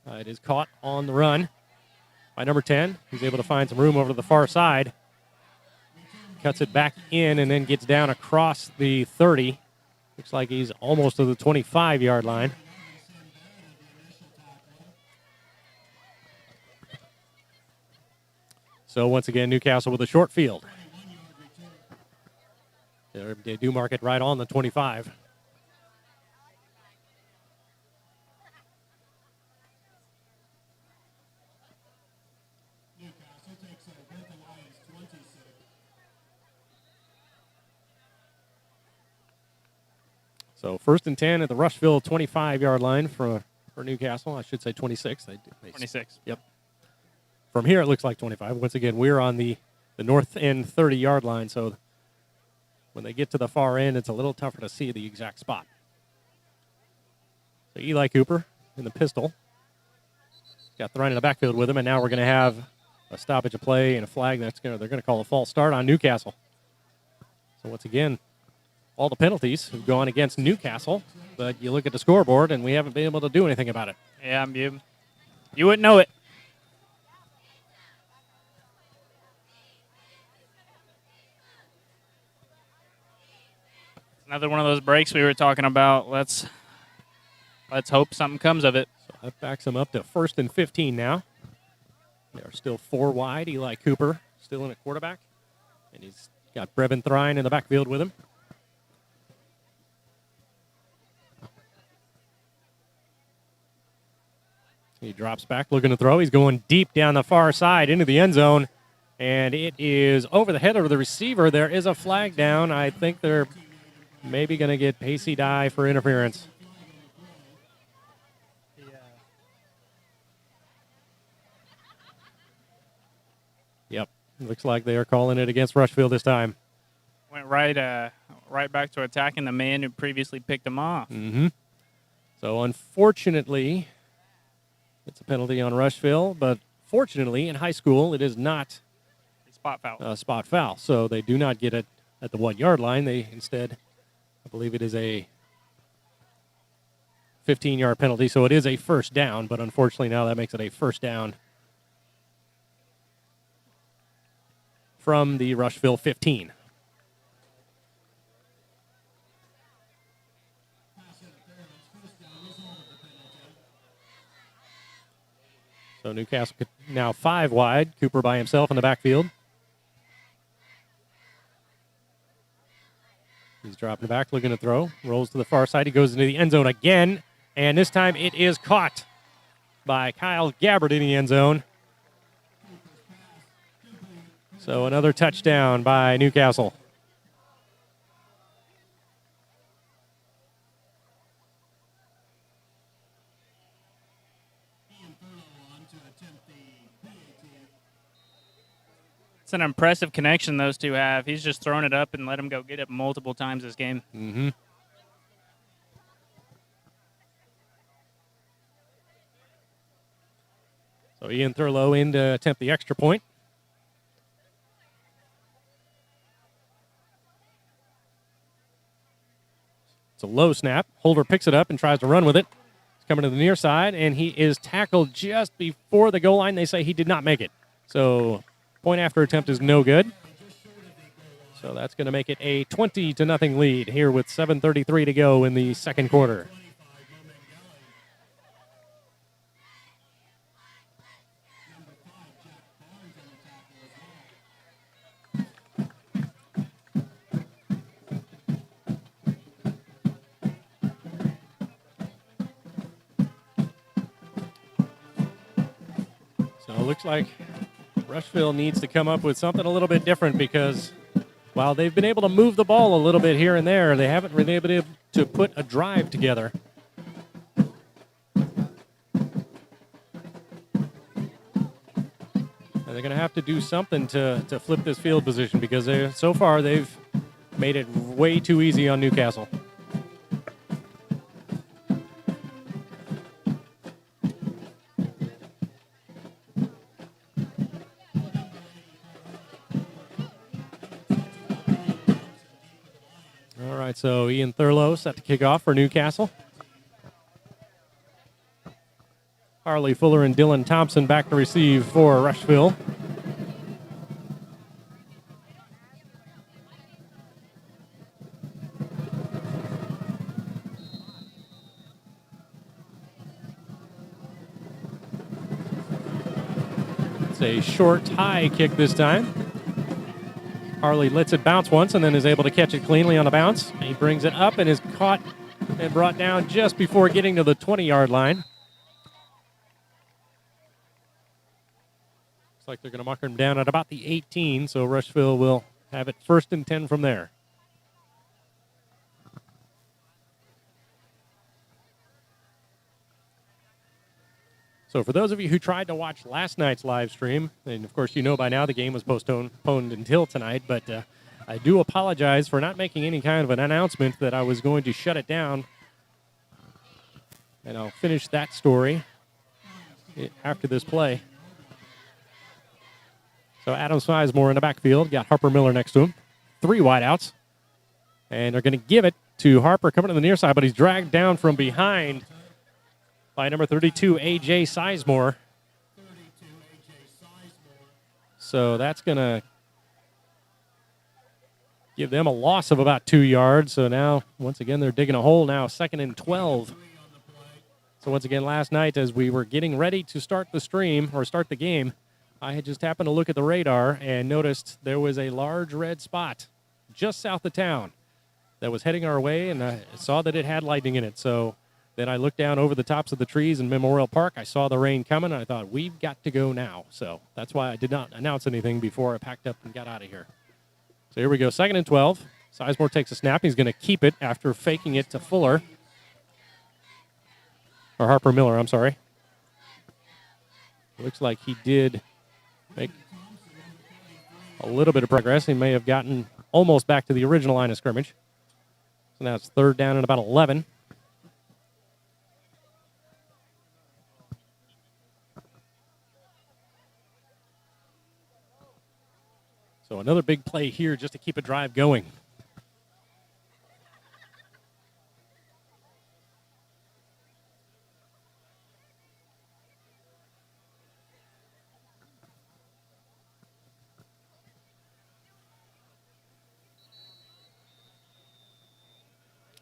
It is caught on the run by number 10. He's able to find some room over to the far side. Cuts it back in and then gets down across the 30. Looks like he's almost to the 25-yard line. So once again, Newcastle with a short field. They do mark it right on the 25. Newcastle takes over the Lions 26. So 1st and 10 at the Rushville 25-yard line for Newcastle. I should say 26. They 26. Yep. From here, it looks like 25. Once again, we're on the north end 30-yard line, so when they get to the far end, it's a little tougher to see the exact spot. So Eli Cooper in the pistol. Got the run in the backfield with him, and now we're going to have a stoppage of play and a flag. They're going to call a false start on Newcastle. So once again, all the penalties have gone against Newcastle, but you look at the scoreboard, and we haven't been able to do anything about it. Yeah, you wouldn't know it. Another one of those breaks we were talking about. Let's hope something comes of it. So That backs them up to 1st and 15 now. They are still 4 wide. Eli Cooper still in at quarterback. And he's got Brevin Thrine in the backfield with him. He drops back looking to throw. He's going deep down the far side into the end zone. And it is over the head of the receiver. There is a flag down. I think they're maybe going to get Pacey Dye for interference. Yep. Looks like they are calling it against Rushville this time. Went right back to attacking the man who previously picked him off. Mm-hmm. So unfortunately, it's a penalty on Rushville, but fortunately in high school it is not Spot foul. a spot foul. So they do not get it at the 1 yard line. They instead, I believe it is a 15-yard penalty. So it is a first down, but unfortunately now that makes it a first down from the Rushville 15. So Newcastle now 5 wide. Cooper by himself in the backfield. He's dropping back, looking to throw. Rolls to the far side. He goes into the end zone again. And this time it is caught by Kyle Gabbard in the end zone. So another touchdown by Newcastle. It's an impressive connection those two have. He's just thrown it up and let him go get it multiple times this game. Mm-hmm. So Ian Thurlow in to attempt the extra point. It's a low snap. Holder picks it up and tries to run with it. He's coming to the near side, and he is tackled just before the goal line. They say he did not make it. So point after attempt is no good. So that's going to make it a 20-0 lead here with 7:33 to go in the second quarter. So it looks like Rushville needs to come up with something a little bit different because while they've been able to move the ball a little bit here and there, they haven't really been able to put a drive together. And they're going to have to do something to flip this field position because so far they've made it way too easy on Newcastle. All right, so Ian Thurlow set to kick off for Newcastle. Harley Fuller and Dylan Thompson back to receive for Rushville. It's a short high kick this time. Harley lets it bounce once and then is able to catch it cleanly on the bounce. He brings it up and is caught and brought down just before getting to the 20-yard line. Looks like they're going to mark him down at about the 18, so Rushville will have it 1st and 10 from there. So for those of you who tried to watch last night's live stream, and of course you know by now the game was postponed until tonight, but I do apologize for not making any kind of an announcement that I was going to shut it down. And I'll finish that story after this play. So Adam Sizemore in the backfield, got Harper Miller next to him. 3 wideouts. And they're going to give it to Harper coming to the near side, but he's dragged down from behind by number 32, A.J. Sizemore. So that's going to give them a loss of about 2 yards. So now, once again, they're digging a hole now. 2nd and 12. So once again, last night as we were getting ready to start the stream or start the game, I had just happened to look at the radar and noticed there was a large red spot just south of town that was heading our way, and I saw that it had lightning in it. So then I looked down over the tops of the trees in Memorial Park. I saw the rain coming, and I thought, we've got to go now. So that's why I did not announce anything before I packed up and got out of here. So here we go, 2nd and 12. Sizemore takes a snap. He's going to keep it after faking it to Fuller. Or Harper Miller, I'm sorry. Looks like he did make a little bit of progress. He may have gotten almost back to the original line of scrimmage. So now it's 3rd down and about 11. So another big play here just to keep a drive going.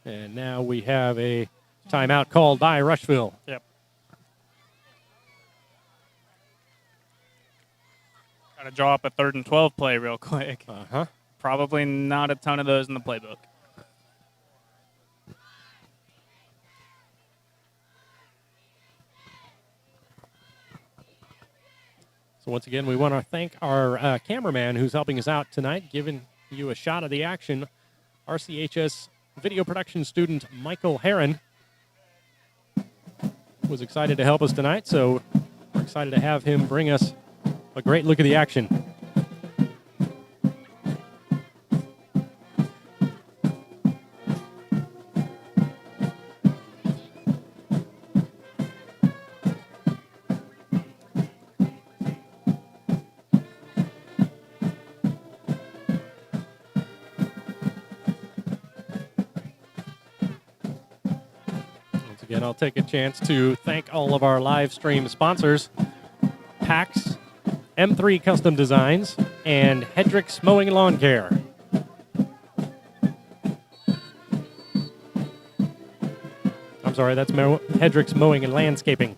And now we have a timeout called by Rushville. Yep. Got to draw up a 3rd and 12 play real quick. Uh-huh. Probably not a ton of those in the playbook. So once again, we want to thank our cameraman who's helping us out tonight, giving you a shot of the action. RCHS video production student Michael Herron was excited to help us tonight, so we're excited to have him bring us a great look at the action. Again, I'll take a chance to thank all of our live stream sponsors, PAX, M3 Custom Designs, and Hedrick's Mowing and Lawn Care. I'm sorry, that's Hedrick's Mowing and Landscaping.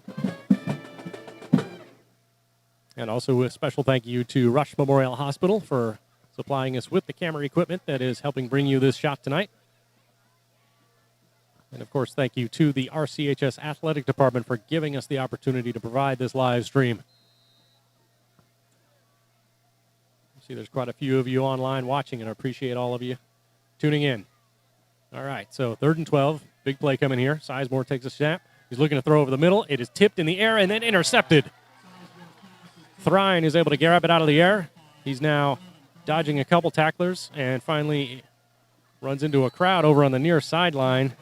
And also a special thank you to Rush Memorial Hospital for supplying us with the camera equipment that is helping bring you this shot tonight. And, of course, thank you to the RCHS Athletic Department for giving us the opportunity to provide this live stream. See, there's quite a few of you online watching, and I appreciate all of you tuning in. All right, so 3rd and 12. Big play coming here. Sizemore takes a snap. He's looking to throw over the middle. It is tipped in the air and then intercepted. Thrine is able to grab it out of the air. He's now dodging a couple tacklers and finally runs into a crowd over on the near sideline.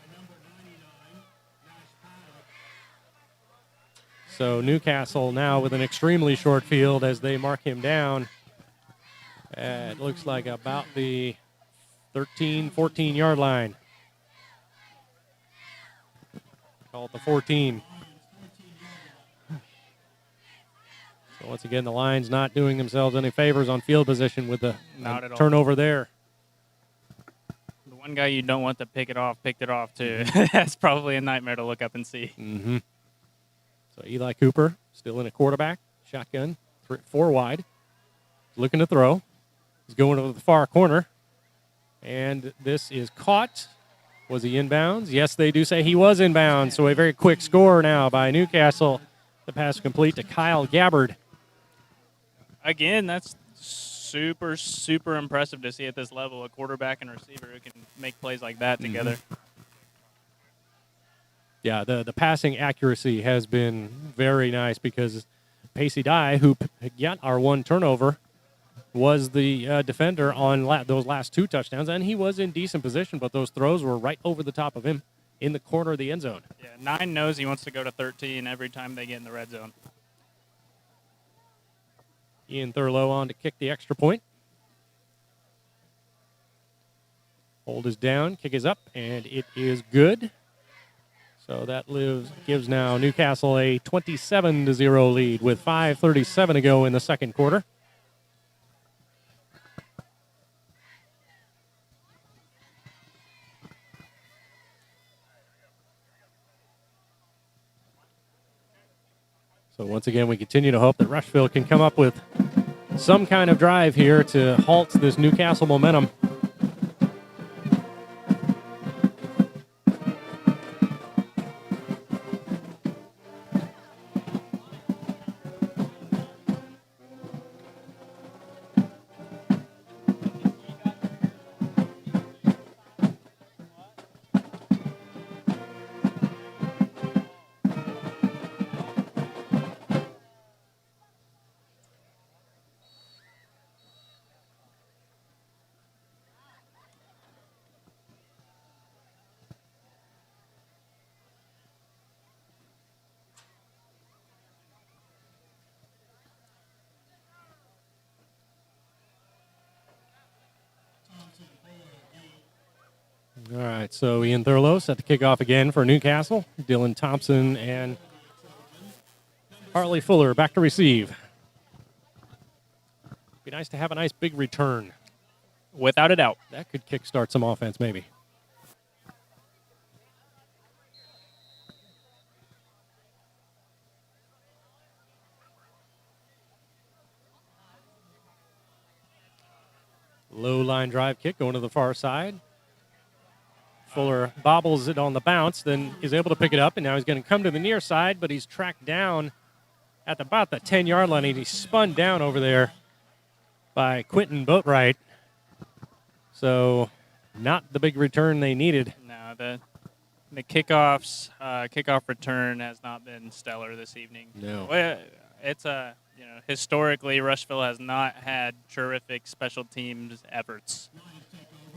So Newcastle now with an extremely short field as they mark him down. It looks like about the 13, 14-yard line. Call it the 14. So once again, the Lions not doing themselves any favors on field position with the turnover there. The one guy you don't want to pick it off picked it off, too. That's probably a nightmare to look up and see. Mm-hmm. So Eli Cooper still in a quarterback. Shotgun, 4 wide. Looking to throw. He's going over the far corner. And this is caught. Was he inbounds? Yes, they do say he was inbounds. So a very quick score now by Newcastle. The pass complete to Kyle Gabbard. Again, that's super, super impressive to see at this level a quarterback and receiver who can make plays like that together. Yeah, the passing accuracy has been very nice because Pacey Dye, who got our one turnover, was the defender on those last 2 touchdowns, and he was in decent position, but those throws were right over the top of him in the corner of the end zone. Yeah, 9 knows he wants to go to 13 every time they get in the red zone. Ian Thurlow on to kick the extra point. Hold is down, kick is up, and it is good. So that gives now Newcastle a 27-0 lead with 5:37 to go in the second quarter. So once again, we continue to hope that Rushville can come up with some kind of drive here to halt this Newcastle momentum. All right, so Ian Thurlow set to kick off again for Newcastle. Dylan Thompson and Harley Fuller back to receive. Be nice to have a nice big return. Without a doubt. That could kickstart some offense, maybe. Low line drive kick going to the far side. Fuller bobbles it on the bounce, then is able to pick it up, and now he's going to come to the near side, but he's tracked down at about the 10-yard line, and he's spun down over there by Quentin Boatwright. So not the big return they needed. No, the kickoff return has not been stellar this evening. No. Well, it's historically Rushville has not had terrific special teams efforts.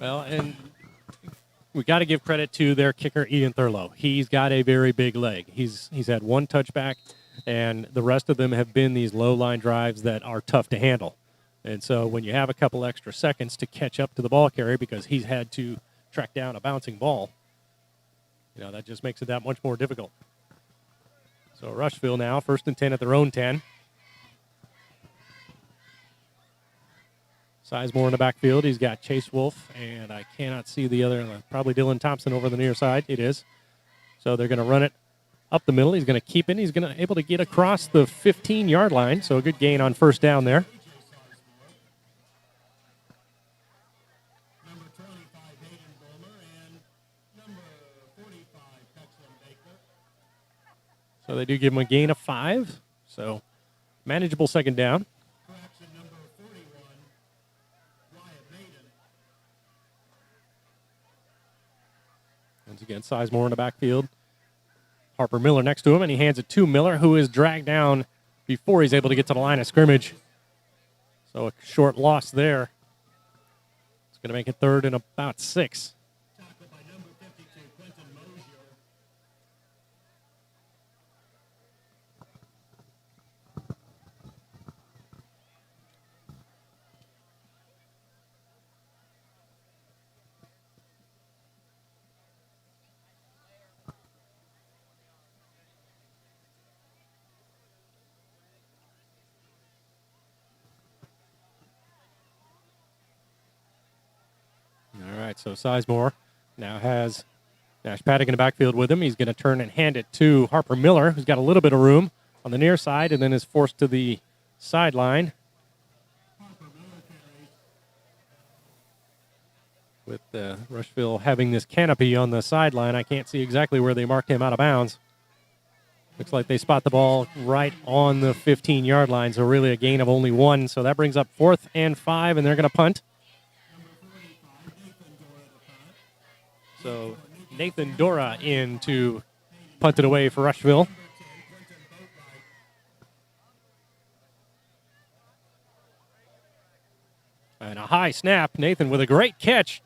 Well, and we got to give credit to their kicker, Ian Thurlow. He's got a very big leg. He's had one touchback, and the rest of them have been these low-line drives that are tough to handle. And so when you have a couple extra seconds to catch up to the ball carrier because he's had to track down a bouncing ball, that just makes it that much more difficult. So Rushville now, 1st and 10 at their own 10. Sizemore in the backfield. He's got Chase Wolf, and I cannot see the other, probably Dylan Thompson over the near side. It is. So they're going to run it up the middle. He's going to keep it. He's going to able to get across the 15-yard line, so a good gain on 1st down there. Number 25, Hayden Bowler, and number 45, Pexlin Baker. So they do give him a gain of 5. So manageable 2nd down. Correction, number 41, Wyatt Maiden. Once again, Sizemore in the backfield. Harper Miller next to him, and he hands it to Miller, who is dragged down before he's able to get to the line of scrimmage. So a short loss there. It's going to make it 3rd and about 6. Tackled by number 52, Quentin Mosier. All right, so Sizemore now has Nash Paddock in the backfield with him. He's going to turn and hand it to Harper Miller, who's got a little bit of room on the near side and then is forced to the sideline. With Rushville having this canopy on the sideline, I can't see exactly where they marked him out of bounds. Looks like they spot the ball right on the 15-yard line, so really a gain of only 1. So that brings up 4th and 5, and they're going to punt. So Nathan Dora in to punt it away for Rushville. And a high snap. Nathan with a great catch.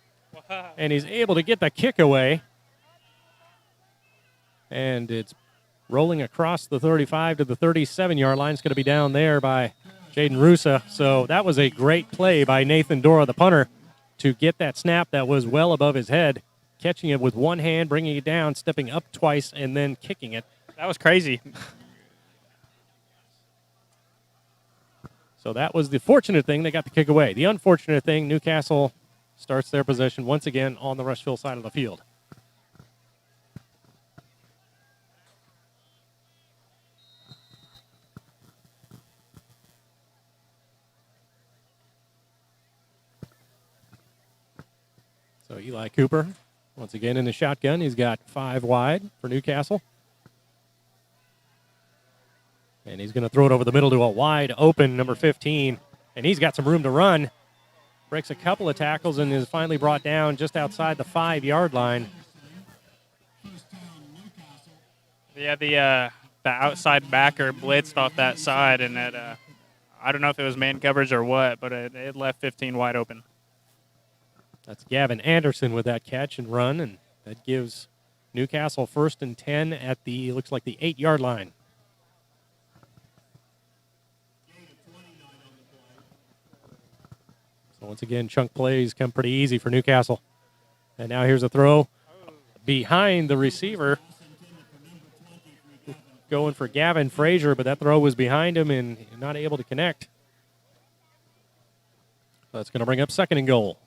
And he's able to get the kick away. And it's rolling across the 35 to the 37-yard line. It's going to be down there by Jaden Rusa. So that was a great play by Nathan Dora, the punter, to get that snap that was well above his head. Catching it with one hand, bringing it down, stepping up twice, and then kicking it. That was crazy. So that was the fortunate thing. They got the kick away. The unfortunate thing, Newcastle starts their possession once again on the Rushville side of the field. Eli Cooper, once again in the shotgun. He's got 5 wide for Newcastle. And he's going to throw it over the middle to a wide open number 15. And he's got some room to run. Breaks a couple of tackles and is finally brought down just outside the 5-yard line. Yeah, the outside backer blitzed off that side, and it, I don't know if it was man coverage or what, but it left 15 wide open. That's Gavin Anderson with that catch and run, and that gives Newcastle 1st and 10 at the, looks like the 8-yard line. So once again, chunk plays come pretty easy for Newcastle. And now here's a throw behind the receiver. Going for Gavin Frazier, but that throw was behind him and not able to connect. So that's going to bring up 2nd and goal.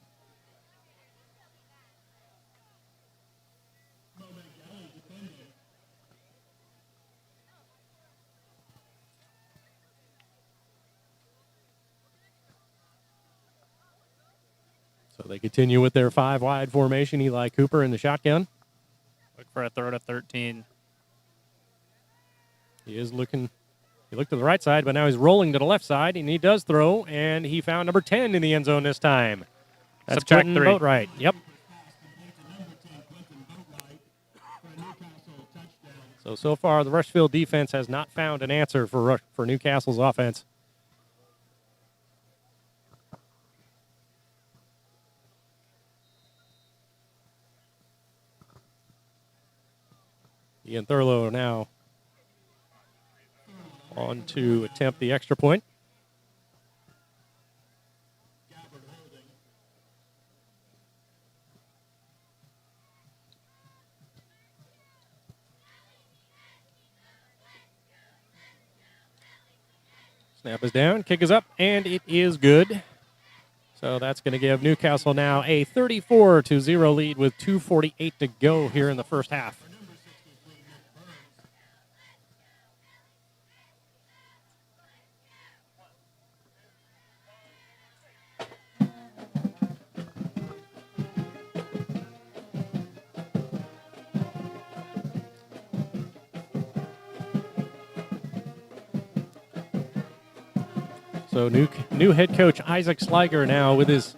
So they continue with their 5-wide formation. Eli Cooper in the shotgun. Look for a throw to 13. He is looking, he looked to the right side, but now he's rolling to the left side, and he does throw, and he found number 10 in the end zone this time. That's Subtract Quentin 3. Boatwright. Yep. So far, the Rushville defense has not found an answer for Newcastle's offense. Ian Thurlow now on to attempt the extra point. Snap is down, kick is up, and it is good. So that's going to give Newcastle now a 34-0 lead with 2:48 to go here in the first half. So new head coach Isaac Sliger now with his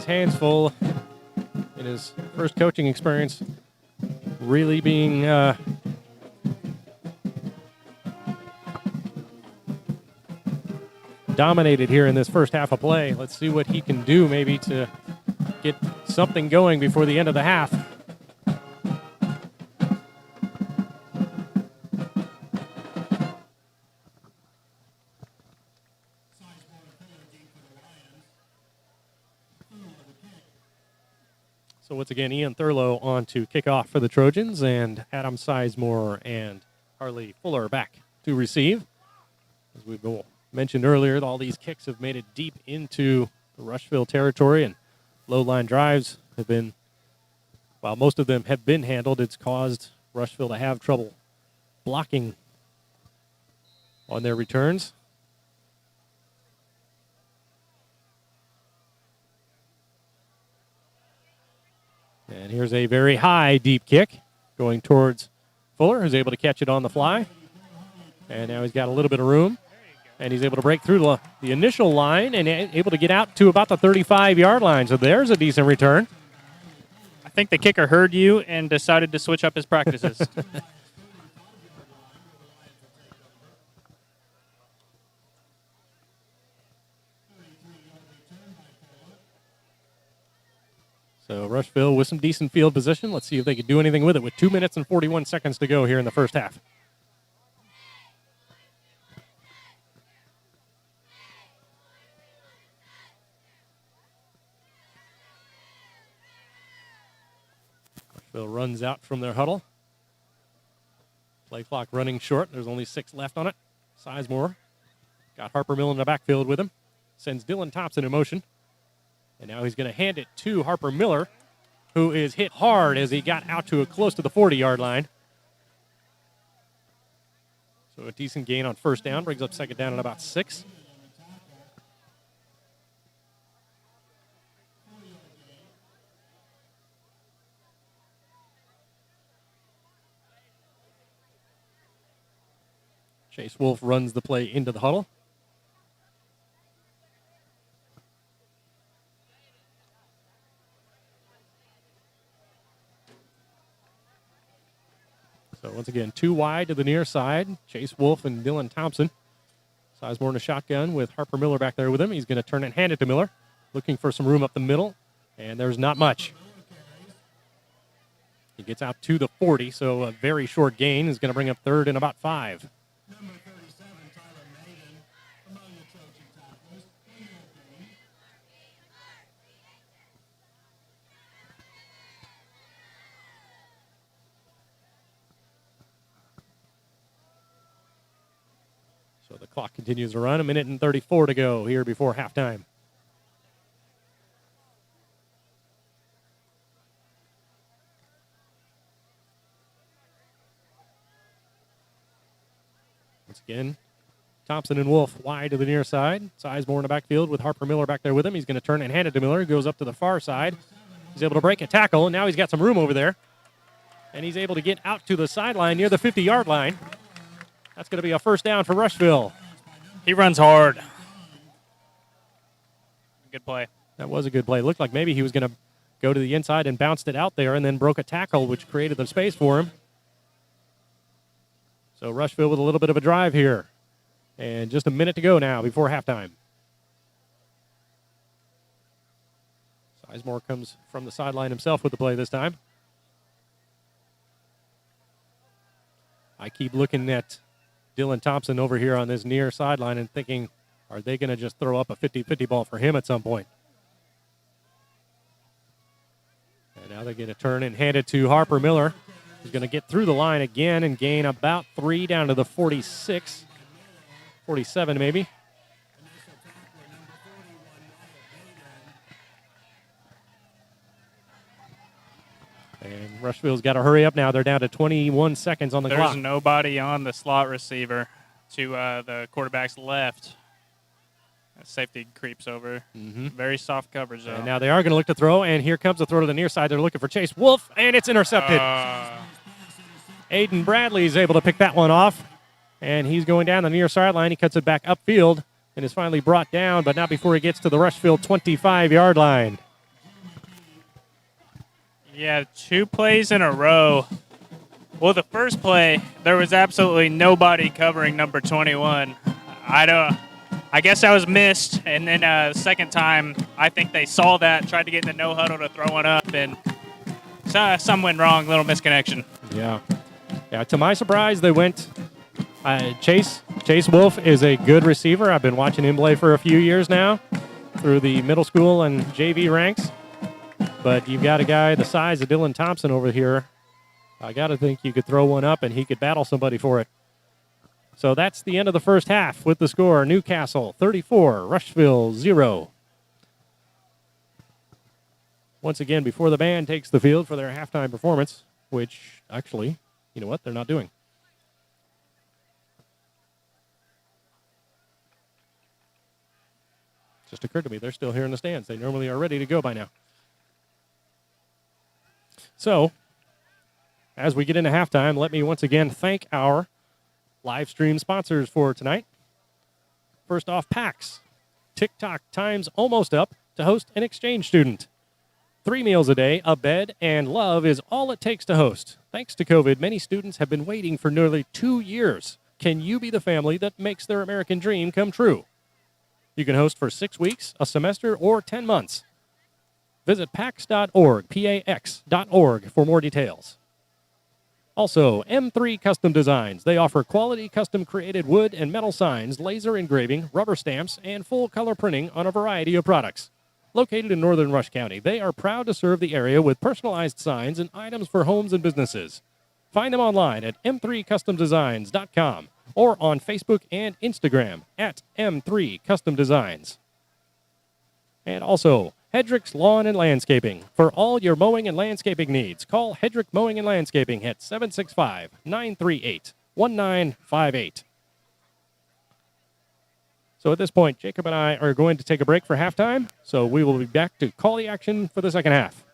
hands full in his first coaching experience, really being dominated here in this first half of play. Let's see what he can do maybe to get something going before the end of the half. So once again, Ian Thurlow on to kick off for the Trojans, and Adam Sizemore and Harley Fuller back to receive. As we've mentioned earlier, all these kicks have made it deep into the Rushville territory, and low-line drives have been, while most of them have been handled, it's caused Rushville to have trouble blocking on their returns. And here's a very high, deep kick going towards Fuller, who's able to catch it on the fly. And now he's got a little bit of room. And he's able to break through the initial line and able to get out to about the 35-yard line. So there's a decent return. I think the kicker heard you and decided to switch up his practices. So Rushville with some decent field position. Let's see if they can do anything with it with 2 minutes and 41 seconds to go here in the first half. Rushville runs out from their huddle. Play clock running short. There's only 6 left on it. Sizemore got Harper Mill in the backfield with him. Sends Dylan Thompson in motion. And now he's going to hand it to Harper Miller, who is hit hard as he got out to close to the 40-yard line. So a decent gain on first down, brings up second down at about 6. Chase Wolf runs the play into the huddle. So once again, 2 wide to the near side. Chase Wolf and Dylan Thompson. Sizemore in a shotgun with Harper Miller back there with him. He's going to turn and hand it to Miller. Looking for some room up the middle. And there's not much. He gets out to the 40, so a very short gain is going to bring up third and about 5. Number 37, Tyler Maiden, among the Trojan tacklers. So the clock continues to run. 1:34 to go here before halftime. Once again, Thompson and Wolf wide to the near side. Sizemore in the backfield with Harper Miller back there with him. He's going to turn and hand it to Miller. Goes up to the far side. He's able to break a tackle, and now he's got some room over there. And he's able to get out to the sideline near the 50-yard line. That's going to be a first down for Rushville. He runs hard. Good play. That was a good play. It looked like maybe he was going to go to the inside and bounced it out there and then broke a tackle, which created the space for him. So Rushville with a little bit of a drive here. And just a minute to go now before halftime. Sizemore comes from the sideline himself with the play this time. I keep looking at Dylan Thompson over here on this near sideline and thinking, are they going to just throw up a 50-50 ball for him at some point? And now they're going to turn and hand it to Harper Miller. He's going to get through the line again and gain about 3 down to the 46, 47 maybe. And Rushville's got to hurry up now. They're down to 21 seconds on the clock. There's nobody on the slot receiver to the quarterback's left. That safety creeps over. Very soft coverage, though. And now they are going to look to throw, and here comes the throw to the near side. They're looking for Chase Wolf, and it's intercepted. Aiden Bradley is able to pick that one off, and he's going down the near sideline. He cuts it back upfield and is finally brought down, but not before he gets to the Rushville 25-yard line. Yeah, 2 plays in a row. Well, the first play, there was absolutely nobody covering number 21. I guess I was missed, and then the second time, I think they saw that, tried to get in the no huddle to throw one up, and some went wrong, little misconnection. Yeah. To my surprise, they went. Chase Wolf is a good receiver. I've been watching him play for a few years now through the middle school and JV ranks. But you've got a guy the size of Dylan Thompson over here. I got to think you could throw one up and he could battle somebody for it. So that's the end of the first half with the score. Newcastle 34, Rushville 0. Once again, before the band takes the field for their halftime performance, which actually, you know what, they're not doing. Just occurred to me, they're still here in the stands. They normally are ready to go by now. So, as we get into halftime, let me once again thank our live stream sponsors for tonight. First off, PAX. TikTok time's almost up to host an exchange student. 3 meals a day, a bed, and love is all it takes to host. Thanks to COVID, many students have been waiting for nearly 2 years. Can you be the family that makes their American dream come true? You can host for 6 weeks, a semester, or 10 months. Visit pax.org, PAX.org, for more details. Also, M3 Custom Designs. They offer quality custom-created wood and metal signs, laser engraving, rubber stamps, and full-color printing on a variety of products. Located in northern Rush County, they are proud to serve the area with personalized signs and items for homes and businesses. Find them online at m3customdesigns.com or on Facebook and Instagram at M3 Custom Designs. And also, Hedrick's Lawn and Landscaping. For all your mowing and landscaping needs, call Hedrick Mowing and Landscaping at 765-938-1958. So at this point, Jacob and I are going to take a break for halftime, so we will be back to call the action for the second half.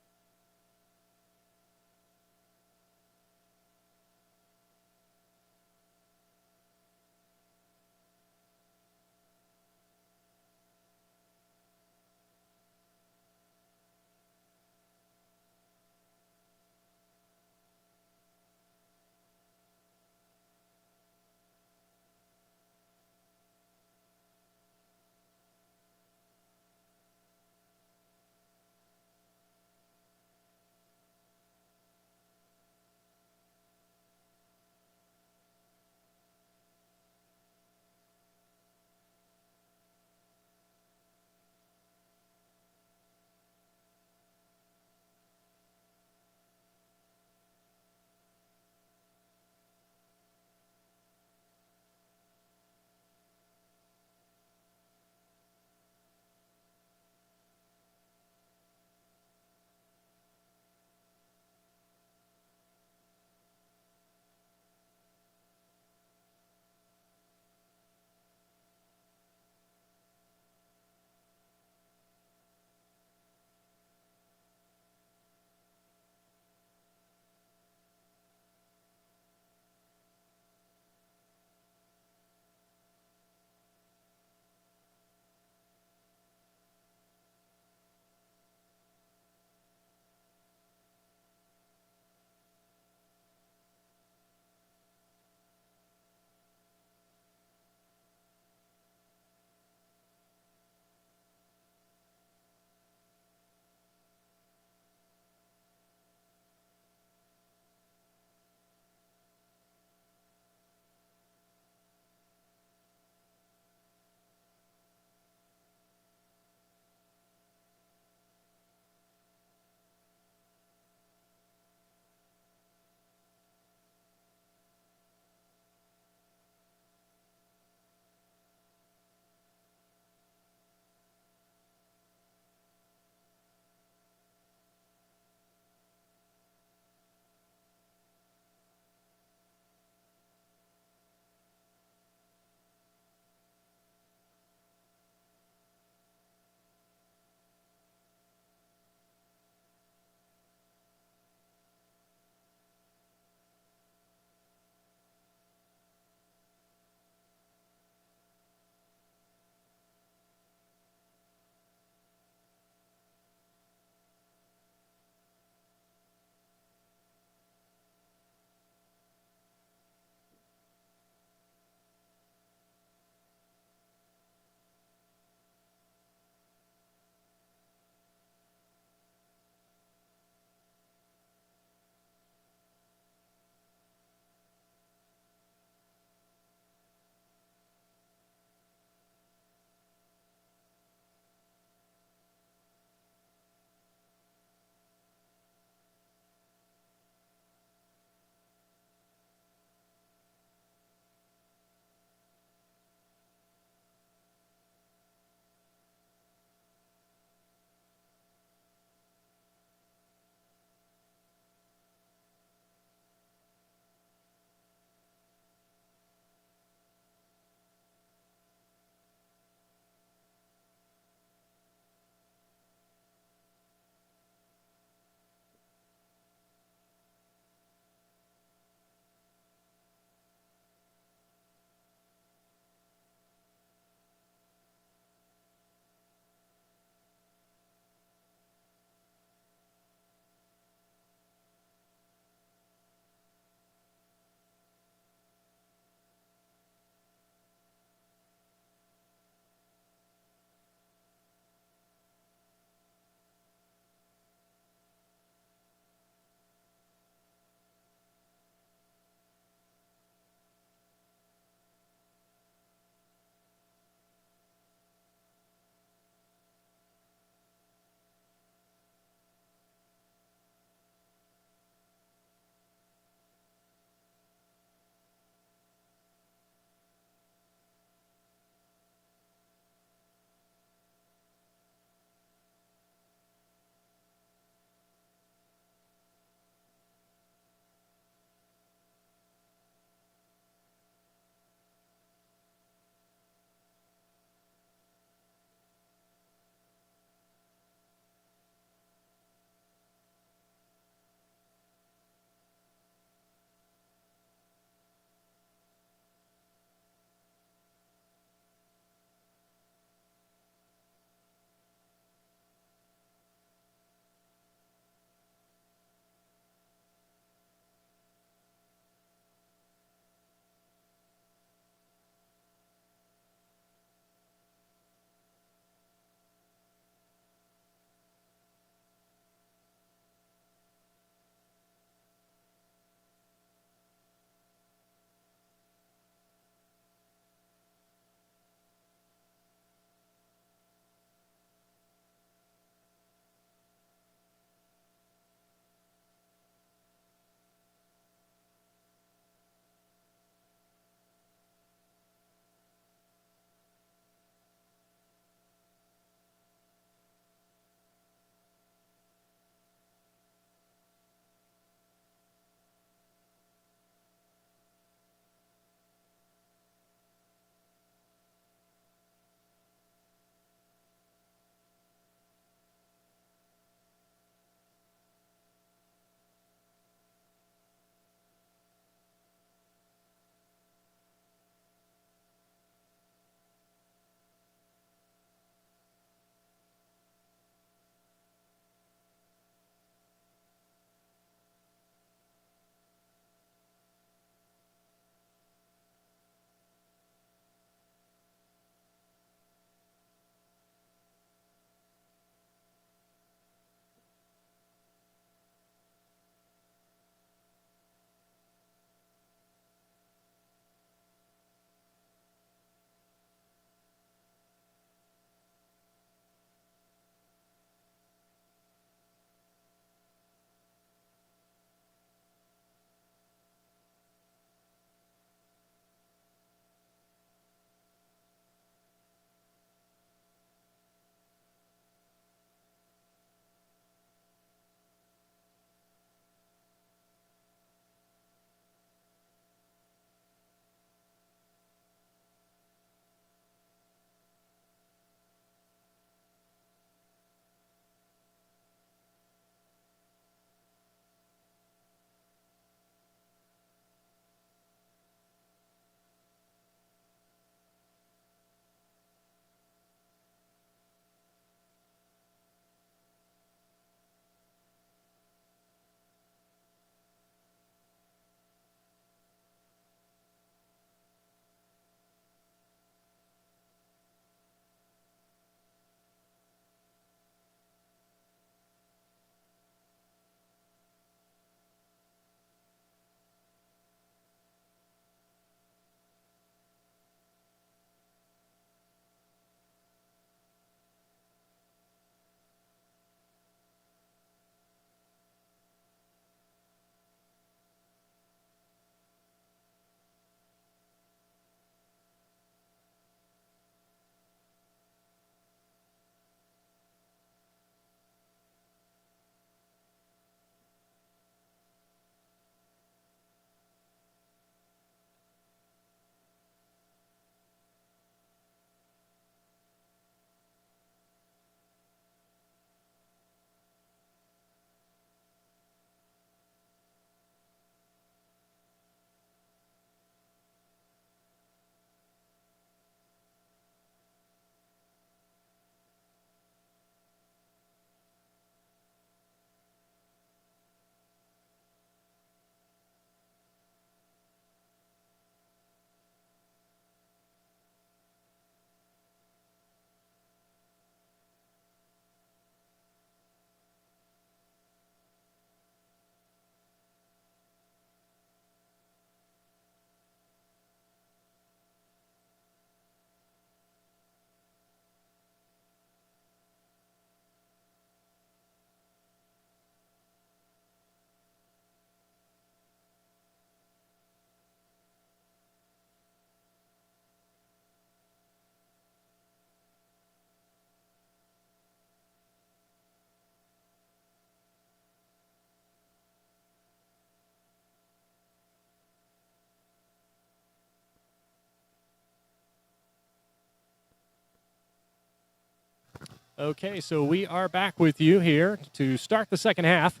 Okay, so we are back with you here to start the second half.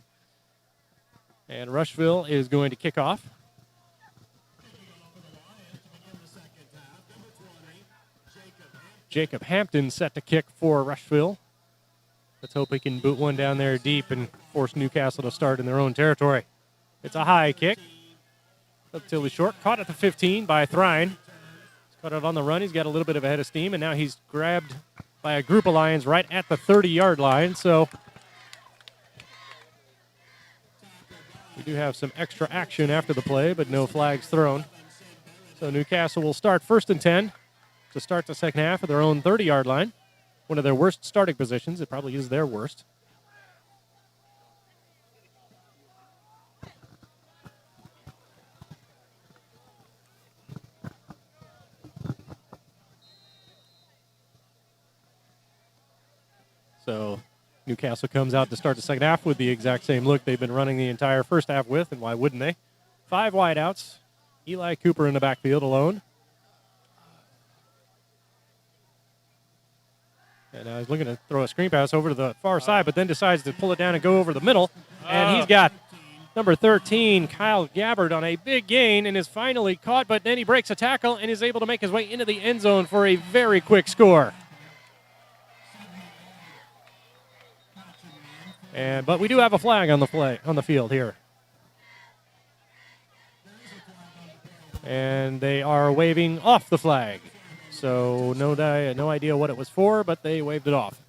And Rushville is going to kick off. Jacob Hampton set to kick for Rushville. Let's hope he can boot one down there deep and force Newcastle to start in their own territory. It's a high kick. Up till the short. Caught at the 15 by Thrine. He's caught it on the run. He's got a little bit of a head of steam, and now he's grabbed by a group of Lions right at the 30-yard line. So we do have some extra action after the play, but no flags thrown. So Newcastle will start 1st and 10 to start the second half at their own 30-yard line. One of their worst starting positions. It probably is their worst. So Newcastle comes out to start the second half with the exact same look they've been running the entire first half with, and why wouldn't they? 5 wideouts. Eli Cooper in the backfield alone. And now he's looking to throw a screen pass over to the far side, but then decides to pull it down and go over the middle. And he's got number 13, Kyle Gabbard, on a big gain and is finally caught, but then he breaks a tackle and is able to make his way into the end zone for a very quick score. But we do have a flag on the field here. And they are waving off the flag. So no idea what it was for, but they waved it off.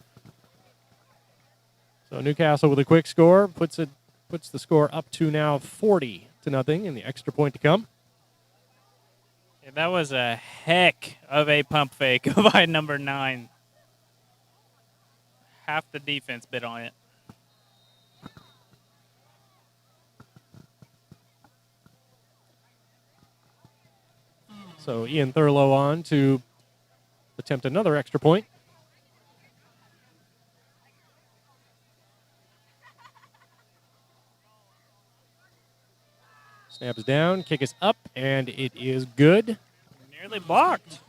So Newcastle with a quick score puts the score up to now 40-0, and the extra point to come. Yeah, that was a heck of a pump fake by number 9. Half the defense bit on it. So Ian Thurlow on to attempt another extra point. Snap is down, kick is up, and it is good. Nearly blocked.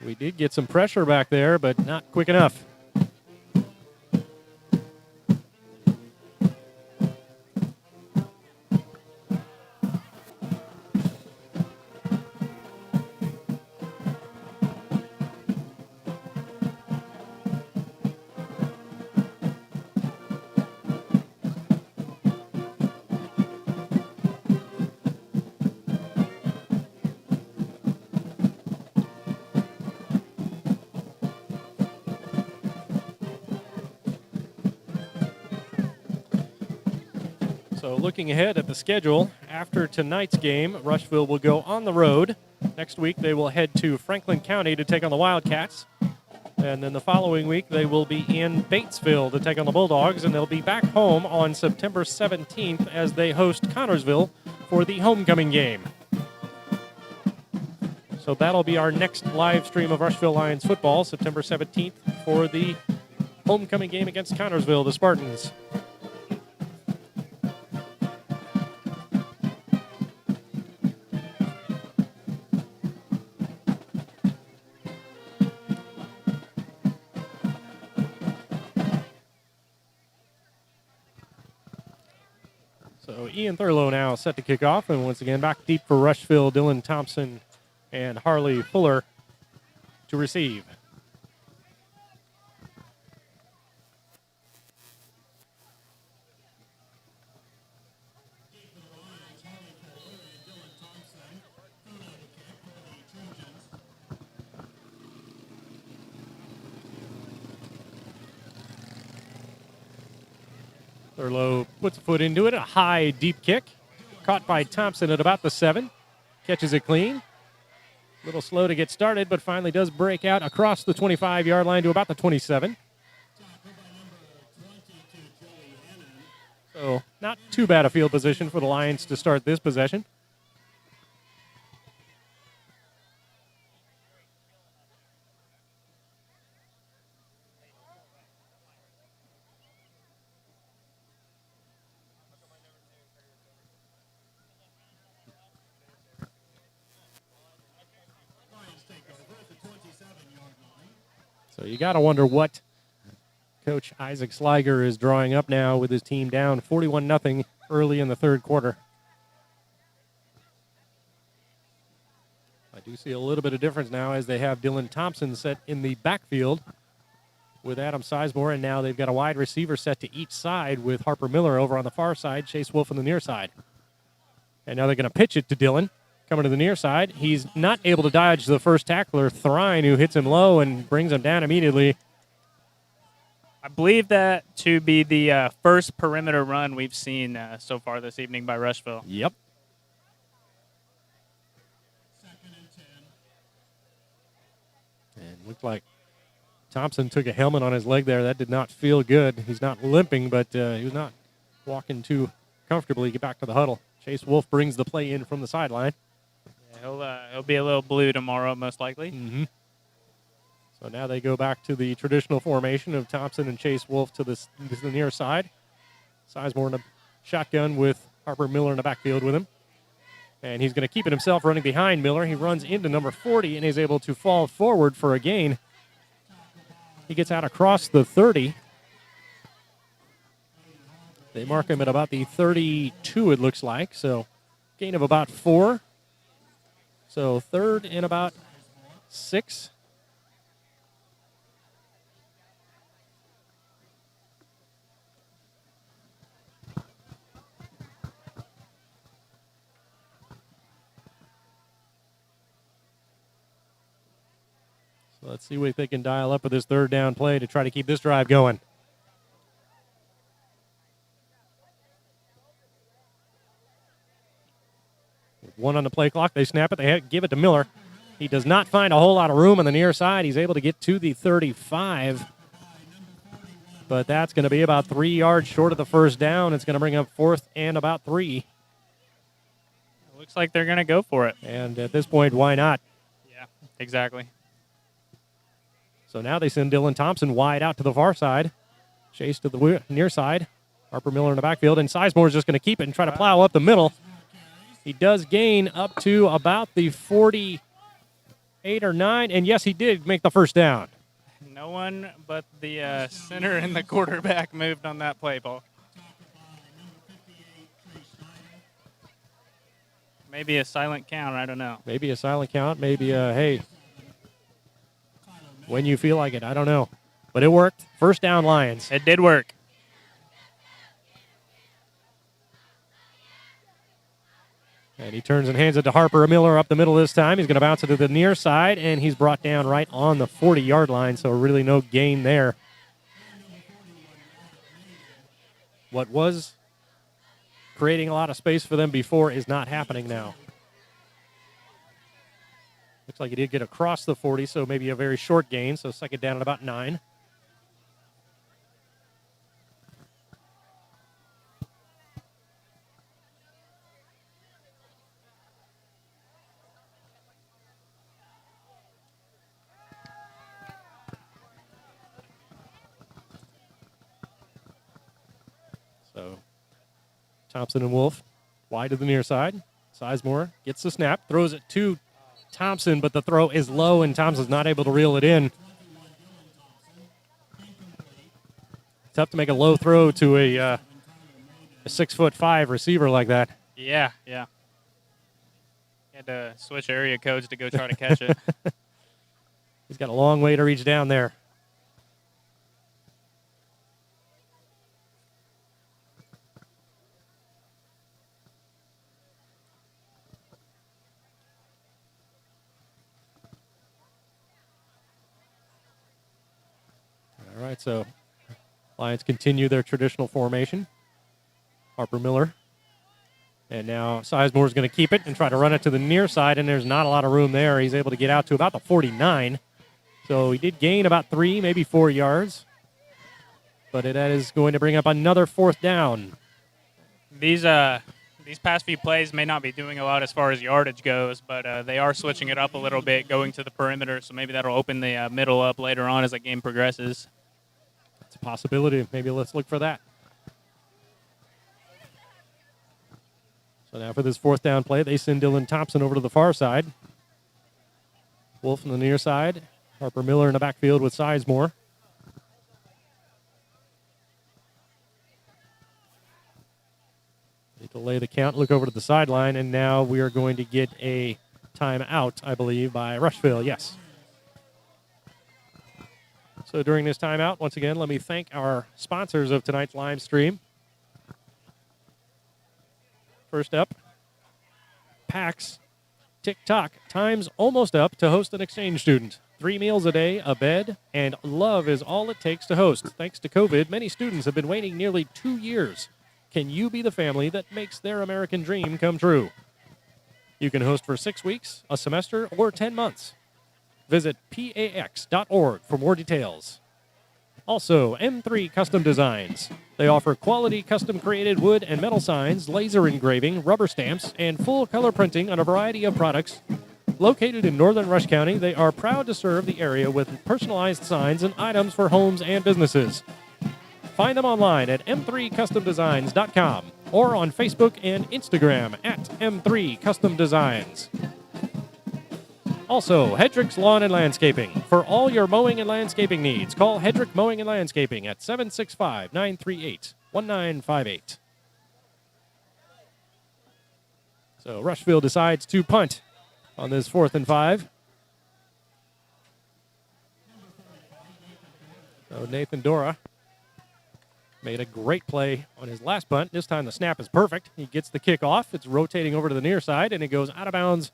We did get some pressure back there, but not quick enough. So looking ahead at the schedule, after tonight's game, Rushville will go on the road. Next week, they will head to Franklin County to take on the Wildcats. And then the following week, they will be in Batesville to take on the Bulldogs. And they'll be back home on September 17th as they host Connorsville for the homecoming game. So that'll be our next live stream of Rushville Lions football, September 17th, for the homecoming game against Connorsville, the Spartans. So Ian Thurlow now set to kick off, and once again back deep for Rushville, Dylan Thompson and Harley Fuller to receive. Thurlow puts a foot into it, a high, deep kick. Caught by Thompson at about the 7. Catches it clean. A little slow to get started, but finally does break out across the 25-yard line to about the 27. So not too bad a field position for the Lions to start this possession. So you got to wonder what Coach Isaac Sliger is drawing up now with his team down 41-0 early in the third quarter. I do see a little bit of difference now as they have Dylan Thompson set in the backfield with Adam Sizemore, and now they've got a wide receiver set to each side with Harper Miller over on the far side, Chase Wolf on the near side. And now they're going to pitch it to Dylan, coming to the near side. He's not able to dodge the first tackler, Thrine, who hits him low and brings him down immediately. I believe that to be the first perimeter run we've seen so far this evening by Rushville. Yep. And looked like Thompson took a helmet on his leg there. That did not feel good. He's not limping, but he was not walking too comfortably. Get back to the huddle. Chase Wolf brings the play in from the sideline. Yeah, he'll be a little blue tomorrow, most likely. Mm-hmm. So now they go back to the traditional formation of Thompson and Chase Wolf to the near side. Sizemore in a shotgun with Harper Miller in the backfield with him. And he's going to keep it himself running behind Miller. He runs into number 40 and is able to fall forward for a gain. He gets out across the 30. They mark him at about the 32, it looks like. So gain of about 4. So third and about 6. So let's see what they can dial up with this third down play to try to keep this drive going. With 1 on the play clock, they snap it. They give it to Miller. He does not find a whole lot of room on the near side. He's able to get to the 35. But that's going to be about 3 yards short of the first down. It's going to bring up 4th and about 3. It looks like they're going to go for it. And at this point, why not? Yeah, exactly. So now they send Dylan Thompson wide out to the far side. Chase to the near side. Harper Miller in the backfield. And Sizemore is just going to keep it and try to plow up the middle. He does gain up to about the 48 or 9. And, yes, he did make the first down. No one but the center and the quarterback moved on that play, Paul. Maybe a silent count. I don't know. Maybe a silent count. Maybe a, hey, when you feel like it. I don't know. But it worked. First down, Lions. It did work. And he turns and hands it to Harper Miller up the middle this time. He's going to bounce it to the near side, and he's brought down right on the 40-yard line, so really no gain there. What was creating a lot of space for them before is not happening now. Looks like he did get across the 40, so maybe a very short gain, so second down at about 9. So Thompson and Wolf wide to the near side. Sizemore gets the snap, throws it to Thompson, but the throw is low, and Thompson's not able to reel it in. Tough to make a low throw to a 6'5" receiver like that. Yeah. Had to switch area codes to go try to catch it. He's got a long way to reach down there. All right, so Lions continue their traditional formation. Harper Miller. And now Sizemore is going to keep it and try to run it to the near side, and there's not a lot of room there. He's able to get out to about the 49. So he did gain about 3, maybe 4 yards. But that is going to bring up another 4th down. These past few plays may not be doing a lot as far as yardage goes, but they are switching it up a little bit, going to the perimeter, so maybe that'll open the middle up later on as the game progresses. It's a possibility. Maybe let's look for that. So now for this 4th down play, they send Dylan Thompson over to the far side. Wolf on the near side. Harper Miller in the backfield with Sizemore. delay the count, look over to the sideline, and now we are going to get a timeout, I believe, by Rushville. Yes. So during this timeout, once again, let me thank our sponsors of tonight's live stream. First up, PAX. TikTok. Time's almost up to host an exchange student. 3 meals a day, a bed, and love is all it takes to host. Thanks to COVID, many students have been waiting nearly 2 years. Can you be the family that makes their American dream come true? You can host for 6 weeks, a semester, or 10 months. Visit pax.org for more details. Also, M3 Custom Designs. They offer quality custom-created wood and metal signs, laser engraving, rubber stamps, and full color printing on a variety of products. Located in northern Rush County, they are proud to serve the area with personalized signs and items for homes and businesses. Find them online at m3customdesigns.com or on Facebook and Instagram at M3 Custom Designs. Also, Hedrick's Lawn and Landscaping. For all your mowing and landscaping needs, call Hedrick Mowing and Landscaping at 765-938-1958. So Rushville decides to punt on this 4th and 5. So Nathan Dora made a great play on his last punt. This time the snap is perfect. He gets the kick off. It's rotating over to the near side, and it goes out of bounds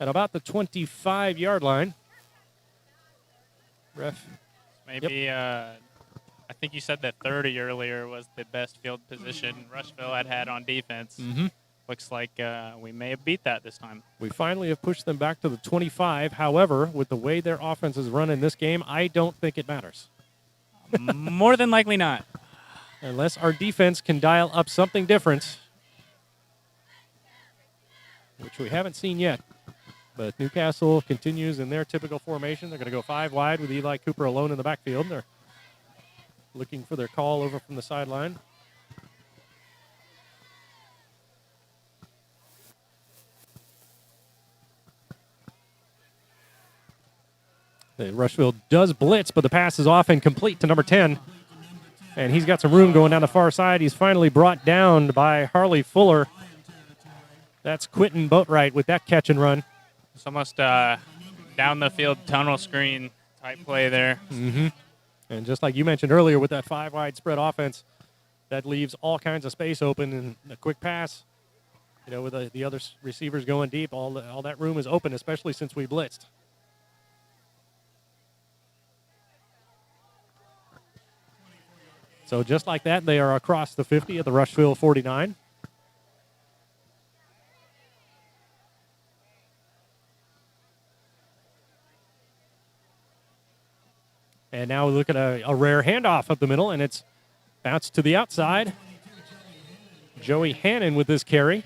at about the 25-yard line. Ref. Maybe, I think you said that 30 earlier was the best field position Rushville had on defense. Mm-hmm. Looks like we may have beat that this time. We finally have pushed them back to the 25. However, with the way their offense is run in this game, I don't think it matters. More than likely not. Unless our defense can dial up something different, which we haven't seen yet. But Newcastle continues in their typical formation. They're going to go 5 wide with Eli Cooper alone in the backfield. They're looking for their call over from the sideline. The Rushville does blitz, but the pass is off and complete to number 10. And he's got some room going down the far side. He's finally brought down by Harley Fuller. That's Quentin Boatwright with that catch and run. It's almost down the field tunnel screen type play there. Mm-hmm. And just like you mentioned earlier with that 5 wide spread offense, that leaves all kinds of space open and a quick pass. You know, with the other receivers going deep, all that room is open, especially since we blitzed. So just like that, they are across the 50 at the Rushville 49. And now we look at a rare handoff up the middle, and it's bounced to the outside. Joey Hannon with this carry.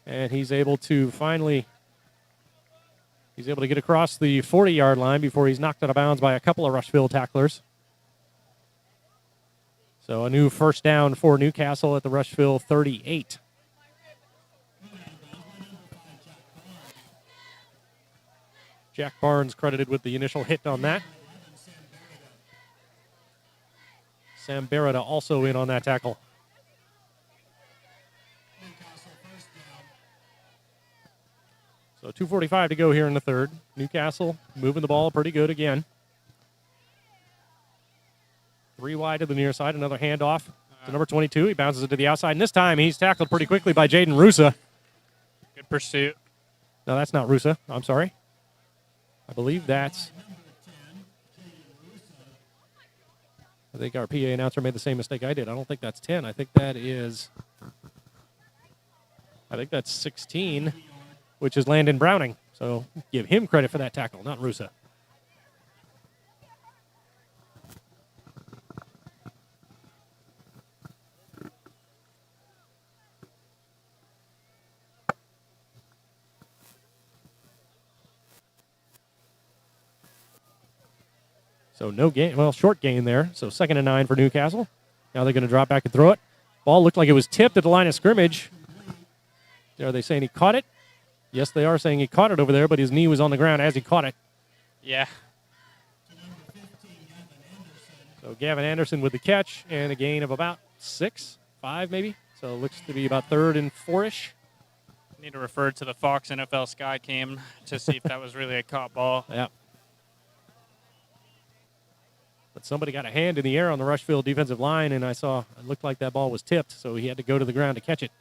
And he's able to get across the 40-yard line before he's knocked out of bounds by a couple of Rushville tacklers. So a new first down for Newcastle at the Rushville 38. Jack Barnes credited with the initial hit on that. Sam Beretta also in on that tackle. So 2:45 to go here in the third. Newcastle moving the ball pretty good again. 3 wide to the near side. Another handoff to number 22. He bounces it to the outside. And this time he's tackled pretty quickly by Jaden Rusa. Good pursuit. No, that's not Rusa. I'm sorry. I believe that's... I think our PA announcer made the same mistake I did. I don't think that's 10. I think that's 16, which is Landon Browning. So give him credit for that tackle, not Rusa. So no gain, well, short gain there. So 2nd and 9 for Newcastle. Now they're going to drop back and throw it. Ball looked like it was tipped at the line of scrimmage. Are they saying he caught it? Yes, they are saying he caught it over there, but his knee was on the ground as he caught it. Yeah. So Gavin Anderson with the catch and a gain of about 5 maybe, So it looks to be about 3rd and 4-ish. Need to refer to the Fox NFL Sky Cam to see if that was really a caught ball. Yeah. But somebody got a hand in the air on the Rushville defensive line, and I saw it looked like that ball was tipped, so he had to go to the ground to catch it.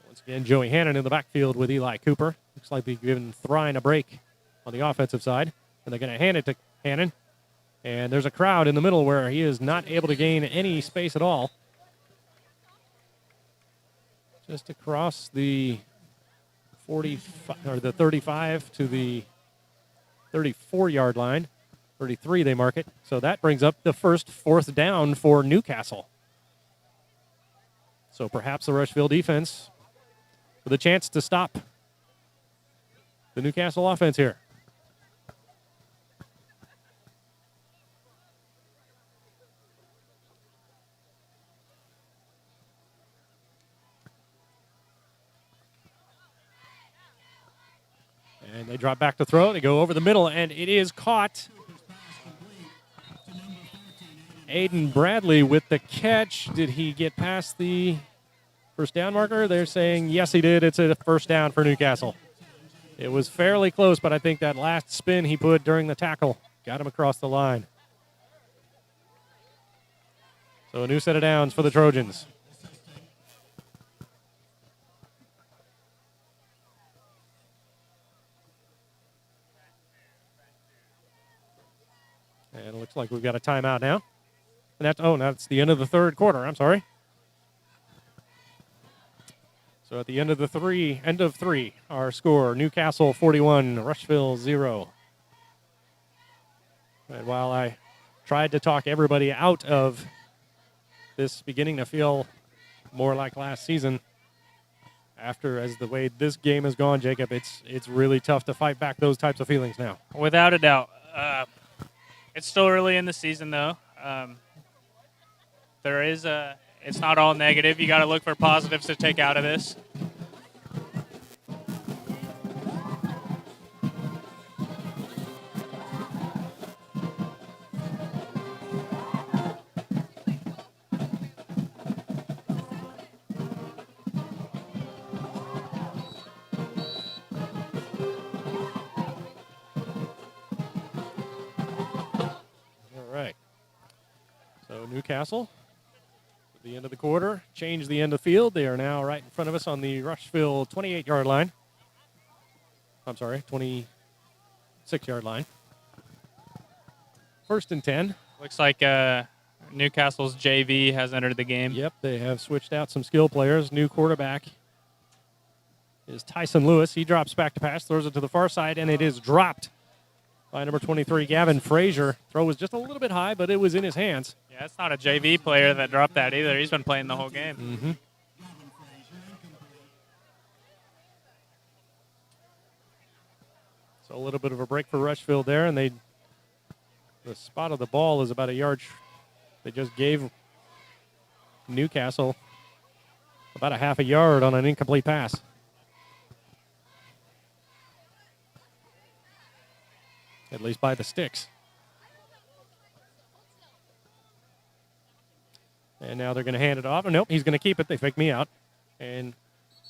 Once again, Joey Hannon in the backfield with Eli Cooper. Looks like they've given Thrine a break on the offensive side, and they're going to hand it to Hannon. And there's a crowd in the middle where he is not able to gain any space at all. Just across the 45 or the 35 to the 34-yard line. 33 they mark it. So that brings up the first 4th down for Newcastle. So perhaps the Rushville defense with a chance to stop the Newcastle offense here. And they drop back to throw. They go over the middle, and it is caught. Aiden Bradley with the catch. Did he get past the first down marker? They're saying, yes, he did. It's a first down for Newcastle. It was fairly close, but I think that last spin he put during the tackle got him across the line. So a new set of downs for the Trojans. And it looks like we've got a timeout now. And that's the end of the 3rd quarter. I'm sorry. So at the end of 3, our score, Newcastle 41, Rushville 0. And while I tried to talk everybody out of this beginning to feel more like last season, as the way this game has gone, Jacob, it's really tough to fight back those types of feelings now. Without a doubt. It's still early in the season, though. It's not all negative. You got to look for positives to take out of this. Newcastle, at the end of the quarter, changed the end of the field. They are now right in front of us on the Rushville 28-yard line. I'm sorry, 26-yard line. 1st and 10. Looks like Newcastle's JV has entered the game. Yep, they have switched out some skill players. New quarterback is Tyson Lewis. He drops back to pass, throws it to the far side, and it is dropped by number 23, Gavin Frazier. Throw was just a little bit high, but it was in his hands. Yeah, it's not a JV player that dropped that either. He's been playing the whole game. Mm-hmm. So a little bit of a break for Rushville there, and the spot of the ball is about a yard. They just gave Newcastle about a half a yard on an incomplete pass. At least by the sticks. And now they're going to hand it off. Oh, nope, he's going to keep it. They faked me out. And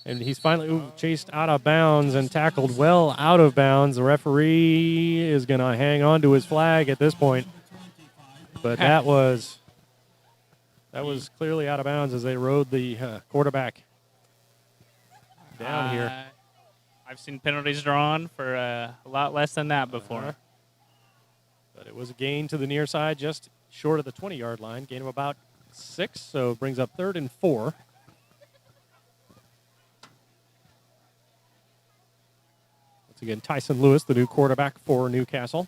he's finally chased out of bounds and tackled well out of bounds. The referee is going to hang on to his flag at this point. But that was clearly out of bounds as they rode the quarterback down here. I've seen penalties drawn for a lot less than that before. But it was a gain to the near side, just short of the 20-yard line. Gain of about 6, so it brings up 3rd and 4. Once again, Tyson Lewis, the new quarterback for Newcastle.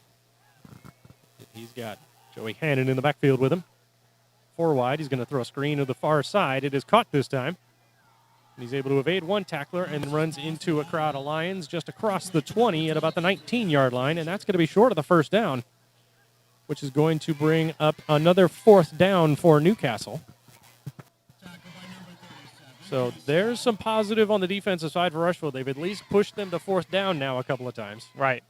He's got Joey Hannon in the backfield with him. 4 wide. He's going to throw a screen to the far side. It is caught this time. And he's able to evade one tackler and then runs into a crowd of Lions just across the 20 at about the 19-yard line, and that's going to be short of the first down, which is going to bring up another 4th down for Newcastle. So there's some positive on the defensive side for Rushville. They've at least pushed them to 4th down now a couple of times. Right.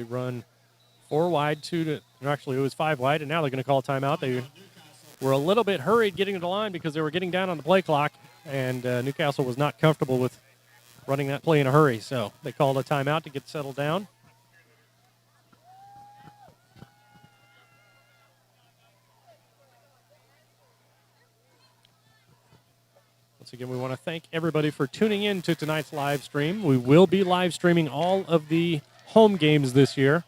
They run 4 wide, actually it was 5 wide, and now they're going to call a timeout. They were a little bit hurried getting to the line because they were getting down on the play clock, and Newcastle was not comfortable with running that play in a hurry. So they called a timeout to get settled down. Once again, we want to thank everybody for tuning in to tonight's live stream. We will be live streaming all of the home games this year,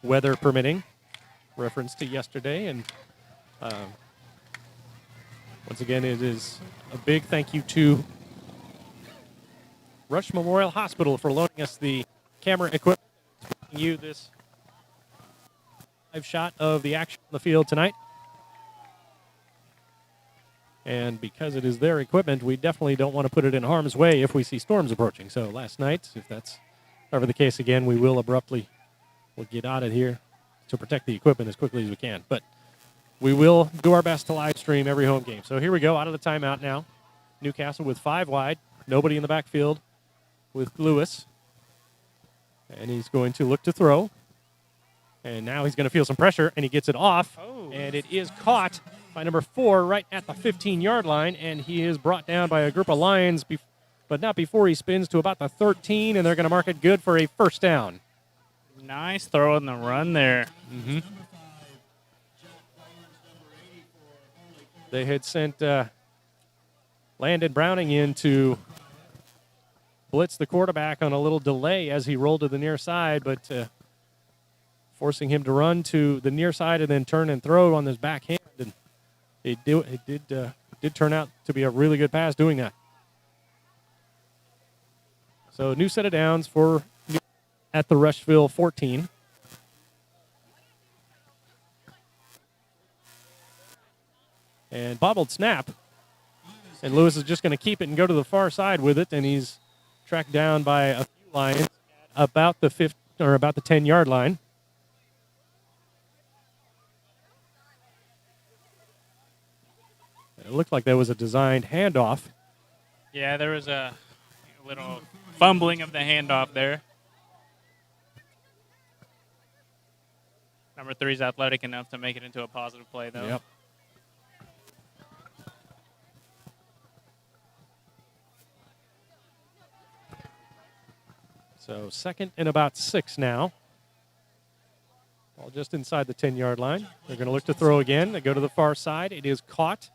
weather permitting. Reference to yesterday. And once again, it is a big thank you to Rush Memorial Hospital for loaning us the camera equipment. Giving you this live shot of the action on the field tonight. And because it is their equipment, we definitely don't want to put it in harm's way if we see storms approaching. So last night, if that's ever the case again, we'll get out of here to protect the equipment as quickly as we can. But we will do our best to live stream every home game. So here we go, out of the timeout now. Newcastle with 5 wide, nobody in the backfield with Lewis. And he's going to look to throw. And now he's going to feel some pressure, and he gets it off. Oh. And it is caught by number 4 right at the 15-yard line, and he is brought down by a group of Lions, but not before he spins to about the 13, and they're going to mark it good for a first down. Nice throw in the run there. Mm-hmm. They had sent Landon Browning in to blitz the quarterback on a little delay as he rolled to the near side, but forcing him to run to the near side and then turn and throw on his backhand. And it did turn out to be a really good pass doing that. So new set of downs for at the Rushville 14. And bobbled snap. And Lewis is just going to keep it and go to the far side with it, and he's tracked down by a few Lions about the 10-yard line. It looked like there was a designed handoff. Yeah, there was a little fumbling of the handoff there. Number 3 is athletic enough to make it into a positive play, though. Yep. So 2nd and about 6 now. All just inside the 10-yard line. They're going to look to throw again. They go to the far side. It is caught.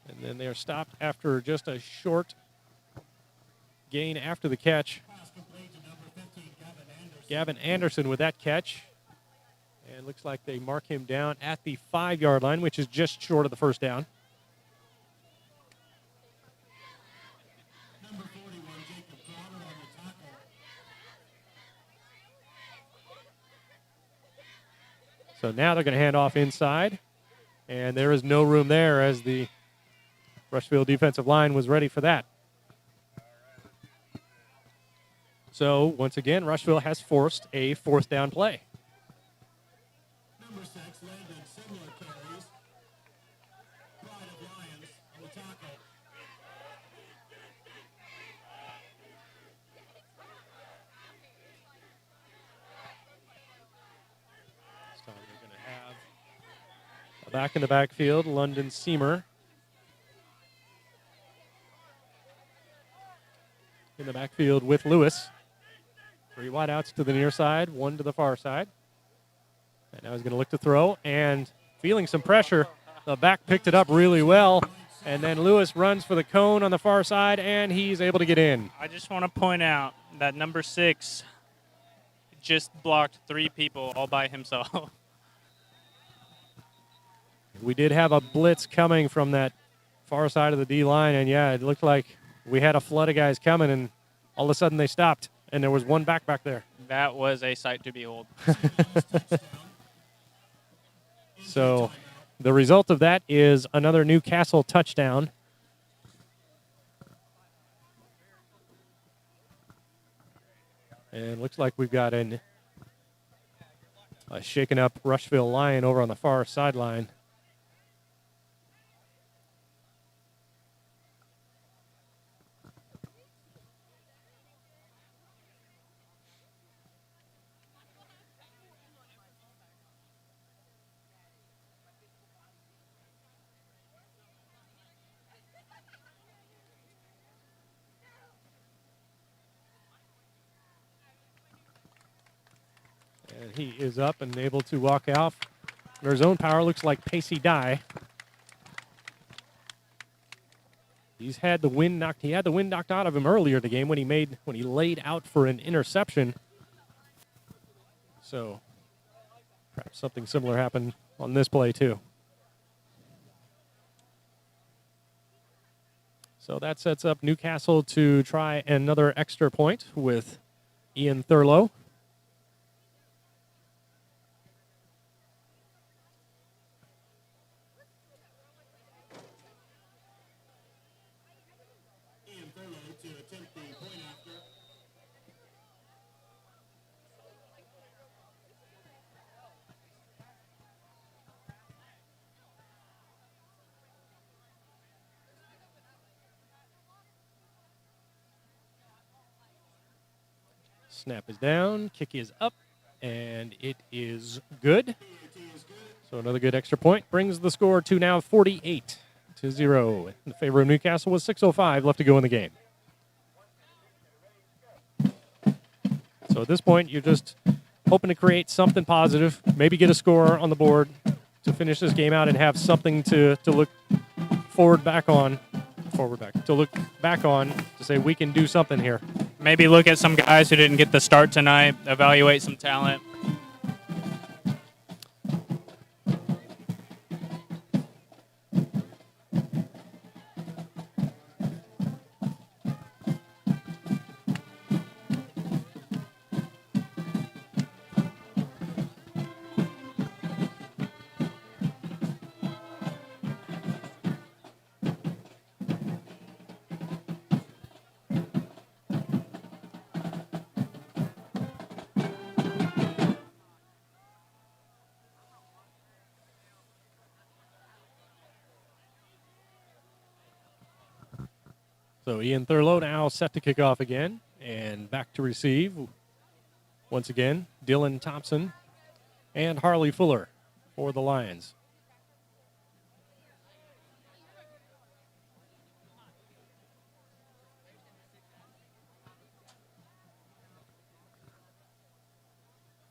And then they're stopped after just a short gain after the catch. Gavin Anderson with that catch. And looks like they mark him down at the 5-yard line, which is just short of the first down. So now they're going to hand off inside. And there is no room there as the Rushville defensive line was ready for that. So, once again, Rushville has forced a 4th down play. Number 6, Landon, similar carries. Pride of Lions on the tackle. This time they're going to have a back in the backfield, London Seamer. In the backfield with Lewis. 3 wideouts to the near side, 1 to the far side. And now he's going to look to throw, and feeling some pressure. The back picked it up really well, and then Lewis runs for the cone on the far side, and he's able to get in. I just want to point out that number 6 just blocked 3 people all by himself. We did have a blitz coming from that far side of the D-line, and yeah, it looked like we had a flood of guys coming, and all of a sudden they stopped, and there was one back there. That was a sight to behold. So the result of that is another Newcastle touchdown. And looks like we've got a shaken up Rushville Lion over on the far sideline. he is up and able to walk off. Under his own power, looks like Pacey Die. He had the wind knocked out of him earlier in the game when he laid out for an interception. So perhaps something similar happened on this play too. So that sets up Newcastle to try another extra point with Ian Thurlow. Ian Thurlow to attempt the point after. Snap is down, kick is up, and it is good. So another good extra point brings the score to now 48-0 in favor of Newcastle with 6:05 left to go in the game. So at this point, you're just hoping to create something positive, maybe get a score on the board to finish this game out and have something to look back on to say we can do something here. Maybe look at some guys who didn't get the start tonight, evaluate some talent. So Ian Thurlow now set to kick off again, and back to receive. Once again, Dylan Thompson and Harley Fuller for the Lions.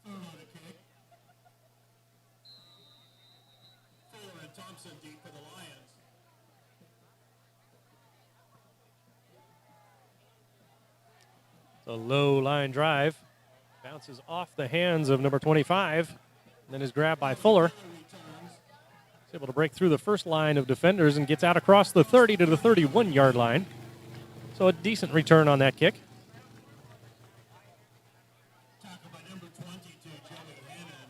Thurlow to kick. Fuller and Thompson deep for the Lions. The low line drive bounces off the hands of number 25, and then is grabbed by Fuller. He's able to break through the first line of defenders and gets out across the 30 to the 31-yard line. So a decent return on that kick. Tackle by number 20 to Joey Hannon.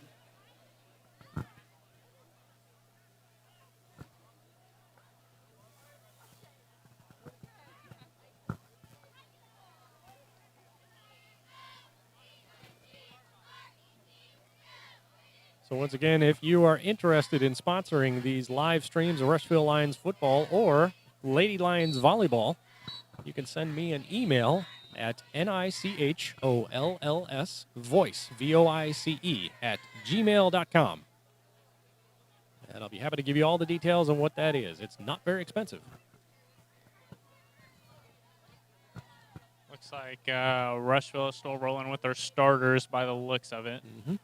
So once again, if you are interested in sponsoring these live streams of Rushville Lions football or Lady Lions volleyball, you can send me an email at NICHOLLS voice, VOICE, at gmail.com. And I'll be happy to give you all the details on what that is. It's not very expensive. Looks like Rushville is still rolling with their starters by the looks of it. Mm-hmm.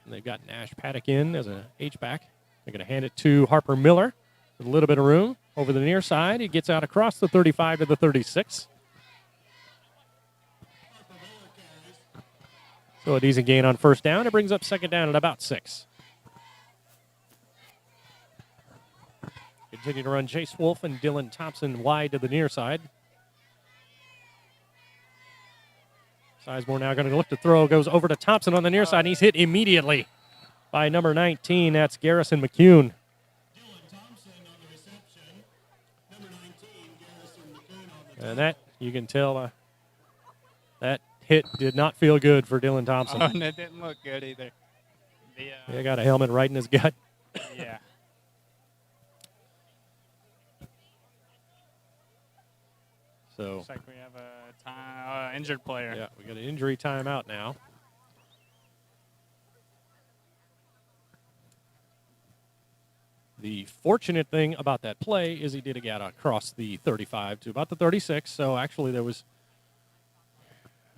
And they've got Nash Paddock in as an H-back. They're going to hand it to Harper Miller with a little bit of room. Over the near side, he gets out across the 35 to the 36. So a decent gain on first down. It brings up second down at about 6. Continue to run Chase Wolf and Dylan Thompson wide to the near side. Sizemore now going to look to throw. Goes over to Thompson on the near side, and he's hit immediately by number 19. That's Garrison McCune. Dylan Thompson on the reception. Number 19, Garrison McCune on the And that, you can tell, that hit did not feel good for Dylan Thompson. Oh, and it didn't look good either. He got a helmet right in his gut. Yeah. So, Looks like we have a injured player. yeah, we got an injury timeout now. The fortunate thing about that play is he did get across the 35 to about the 36. So actually there was,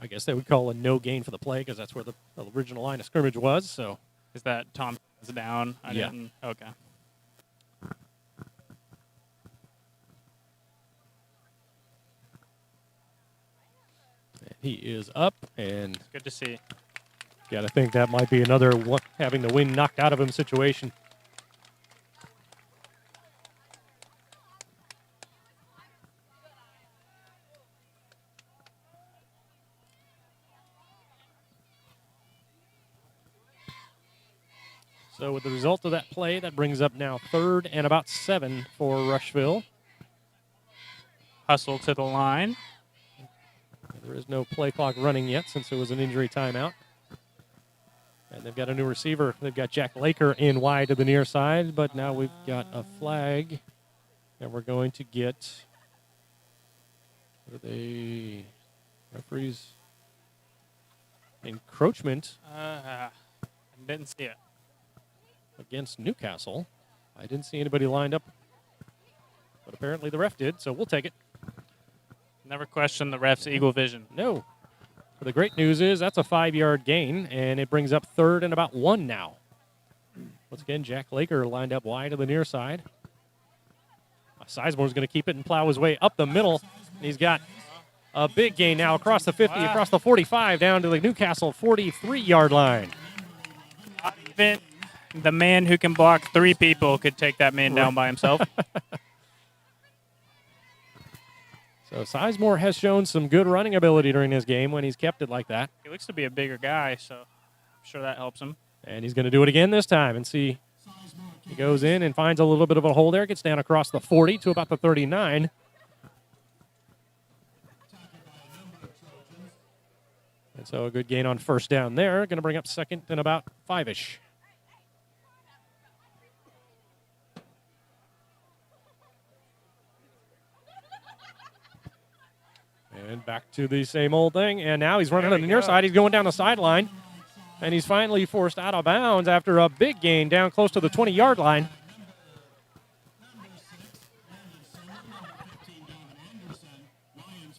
I guess they would call a no gain for the play because that's where the original line of scrimmage was. So Is that Tom is down? I Yeah. didn't. Okay. he is up, and Good to see. got to think that might be another having the wind knocked out of him situation. So with the result of that play, that brings up now 3rd and about 7 for Rushville. Hustle to the line. There is no play clock running yet since it was an injury timeout. And they've got a new receiver. They've got Jack Laker in wide to the near side, but now we've got a flag. And we're going to get, what are they, referees? Encroachment Didn't see it. against Newcastle. I didn't see anybody lined up, but apparently the ref did, so we'll take it. Never question the ref's eagle vision. No. But the great news is that's a 5-yard gain, and it brings up 3rd and about 1 now. Once again, Jack Laker lined up wide to the near side. Sizemore's going to keep it and plow his way up the middle. He's got a big gain now across the 50, across the 45, down to the Newcastle 43-yard line. Even the man who can block 3 people could take that man down by himself. So Sizemore has shown some good running ability during this game when he's kept it like that. He looks to be a bigger guy, so I'm sure that helps him. And he's going to do it again this time and see. He goes in and finds a little bit of a hole there, gets down across the 40 to about the 39. And so a good gain on 1st down there. Going to bring up 2nd and about 5-ish. And back to the same old thing. And now he's running on the near side. He's going down the sideline. And he's finally forced out of bounds after a big gain down close to the 20-yard line.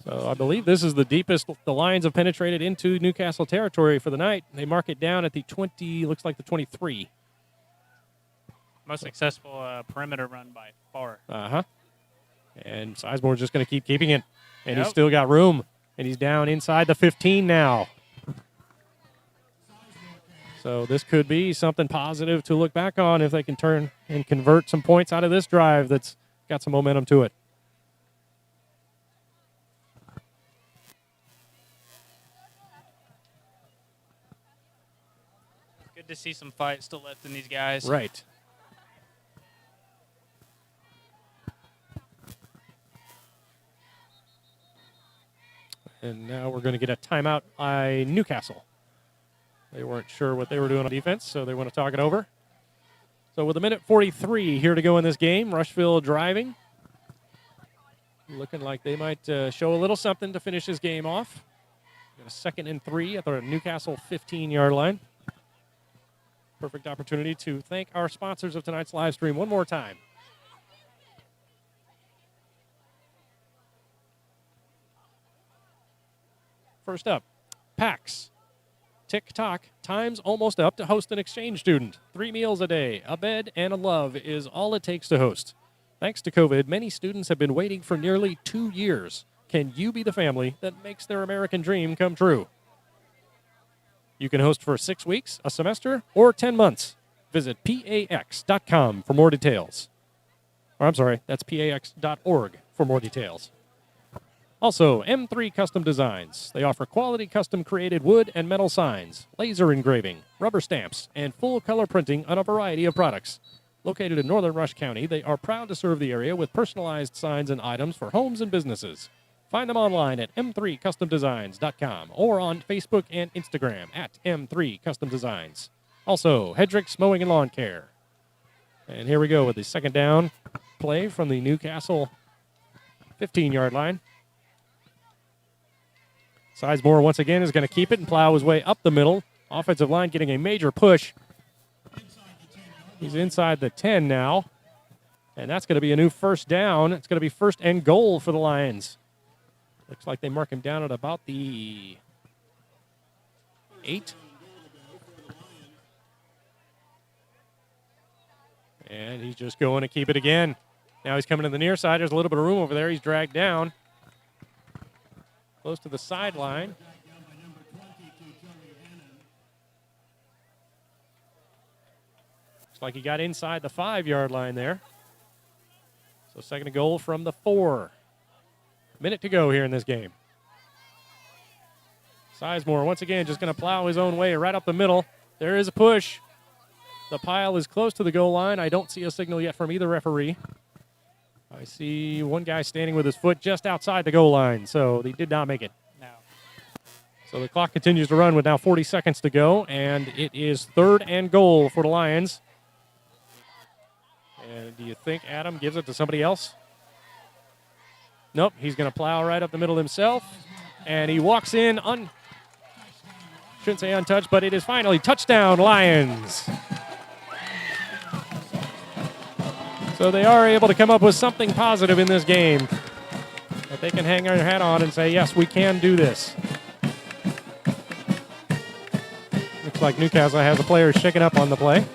So I believe this is the deepest the Lions have penetrated into Newcastle territory for the night. They mark it down at the 20, looks like the 23. Most successful perimeter run by far. Uh-huh. And Sizemore's just going to keep keeping it. And he's Yep. still got room. And he's down inside the 15 now. So this could be something positive to look back on if they can turn and convert some points out of this drive that's got some momentum to it. Good to see some fight still left in these guys. Right. And now we're going to get a timeout by Newcastle. They weren't sure what they were doing on defense, so they want to talk it over. So with 1:43 here to go in this game, Rushville driving. Looking like they might show a little something to finish this game off. Got a 2nd and 3 at the Newcastle 15-yard line. Perfect opportunity to thank our sponsors of tonight's live stream one more time. First up, PAX. Tick-tock, time's almost up to host an exchange student. 3 meals a day, a bed, and a love is all it takes to host. Thanks to COVID, many students have been waiting for nearly 2 years. Can you be the family that makes their American dream come true? You can host for 6 weeks, a semester, or 10 months. Visit PAX.com for more details. Or I'm sorry, that's PAX.org for more details. Also, M3 Custom Designs. They offer quality custom-created wood and metal signs, laser engraving, rubber stamps, and full color printing on a variety of products. Located in northern Rush County, they are proud to serve the area with personalized signs and items for homes and businesses. Find them online at m3customdesigns.com or on Facebook and Instagram at M3 Custom Designs. Also, Hedrick's Mowing and Lawn Care. And here we go with the 2nd down play from the Newcastle 15-yard line. Sizemore once again is going to keep it and plow his way up the middle. Offensive line getting a major push. He's inside the 10 now. And that's going to be a new 1st down. It's going to be 1st and goal for the Lions. Looks like they mark him down at about the 8. And he's just going to keep it again. Now he's coming to the near side. There's a little bit of room over there. He's dragged down. Close to the sideline. Looks like he got inside the 5-yard line there. So second and goal from the 4. Minute to go here in this game. Sizemore once again just going to plow his own way right up the middle. There is a push. The pile is close to the goal line. I don't see a signal yet from either referee. I see one guy standing with his foot just outside the goal line, so he did not make it. No. So the clock continues to run with now 40 seconds to go, and it is 3rd and goal for the Lions. And do you think Adam gives it to somebody else? Nope, he's going to plow right up the middle himself, and he walks in, shouldn't say untouched, but it is finally touchdown Lions. So they are able to come up with something positive in this game that they can hang their hat on and say, yes, we can do this. Looks like Newcastle has the players shaking up on the play.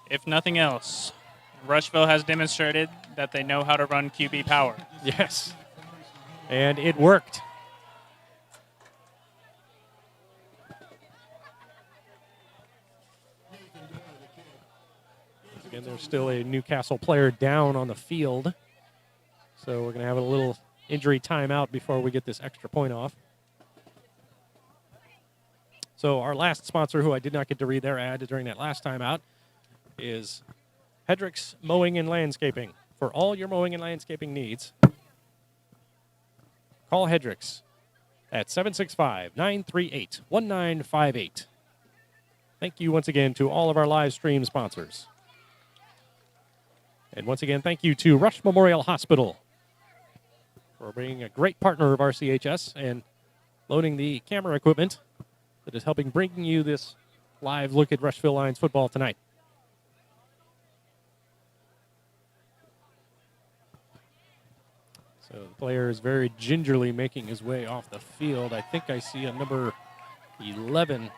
If nothing else, Rushville has demonstrated that they know how to run QB power. Yes. And it worked. Once again, there's still a Newcastle player down on the field. So we're going to have a little injury timeout before we get this extra point off. So our last sponsor, who I did not get to read their ad during that last timeout, is Hedrick's Mowing and Landscaping. For all your mowing and landscaping needs, call Hedrick's at 765-938-1958. Thank you once again to all of our live stream sponsors. And once again, thank you to Rush Memorial Hospital for being a great partner of RCHS and loaning the camera equipment that is helping bring you this live look at Rushville Lions football tonight. So the player is very gingerly making his way off the field. I think I see a number 11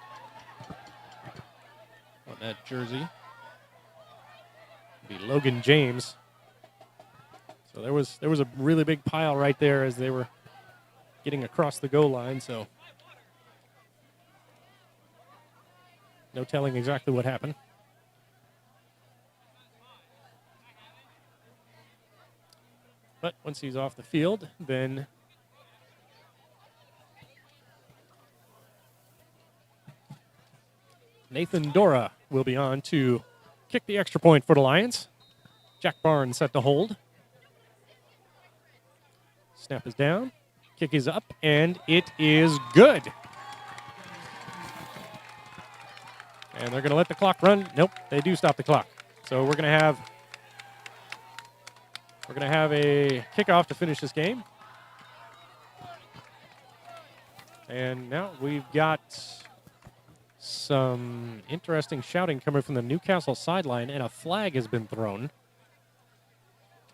on that jersey. It'd be Logan James. So there was a really big pile right there as they were getting across the goal line. So no telling exactly what happened. But once he's off the field, then Nathan Dora will be on to kick the extra point for the Lions. Jack Barnes set to hold. Snap is down. Kick is up, and it is good. And they're going to let the clock run. Nope, they do stop the clock. So we're going to have a kickoff to finish this game. And now we've got some interesting shouting coming from the Newcastle sideline, and a flag has been thrown.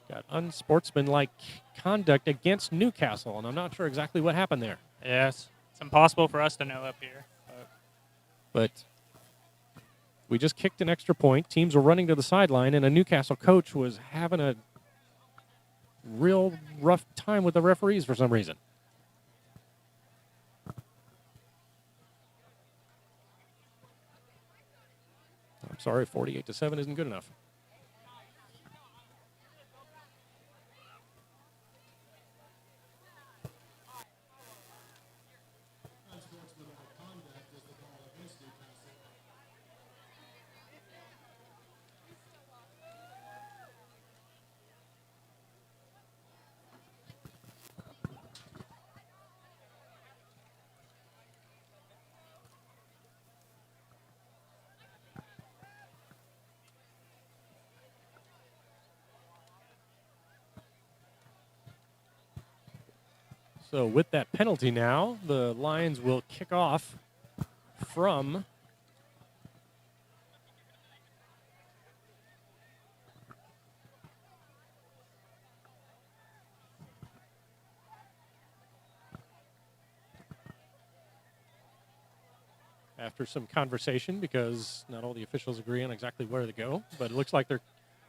Got unsportsmanlike conduct against Newcastle, and I'm not sure exactly what happened there. Yes, it's impossible for us to know up here. But we just kicked an extra point. Teams were running to the sideline, and a Newcastle coach was having a real rough time with the referees for some reason. I'm sorry, 48-7 isn't good enough. So with that penalty now, the Lions will kick off from after some conversation because not all the officials agree on exactly where to go. But it looks like they're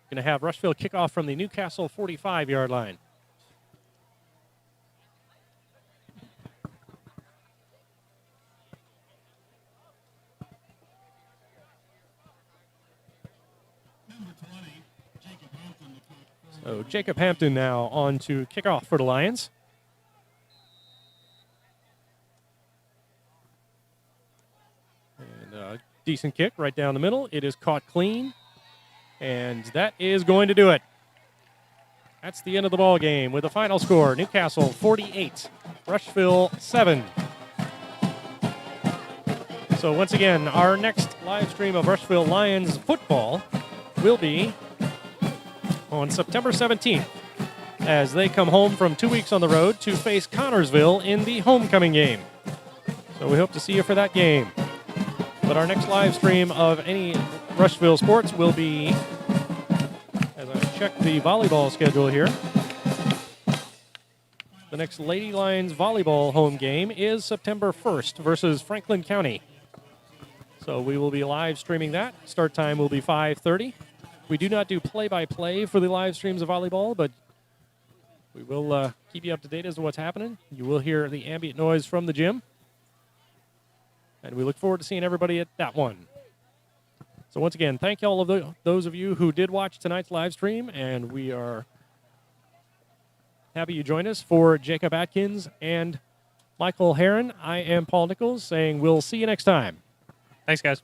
going to have Rushville kick off from the Newcastle 45-yard line. So Jacob Hampton now on to kick off for the Lions. And a decent kick right down the middle. It is caught clean. And that is going to do it. That's the end of the ball game with the final score, Newcastle 48, Rushville 7. So once again, our next live stream of Rushville Lions football will be on September 17th as they come home from 2 weeks on the road to face Connorsville in the homecoming game. So we hope to see you for that game. But our next live stream of any Rushville sports will be, as I check the volleyball schedule here, the next Lady Lions volleyball home game is September 1st versus Franklin County. So we will be live streaming that. Start time will be 5:30. We do not do play-by-play for the live streams of volleyball, but we will keep you up to date as to what's happening. You will hear the ambient noise from the gym. And we look forward to seeing everybody at that one. So once again, thank you all of those of you who did watch tonight's live stream, and we are happy you joined us. For Jacob Atkins and Michael Herron, I am Paul Nichols saying we'll see you next time. Thanks, guys.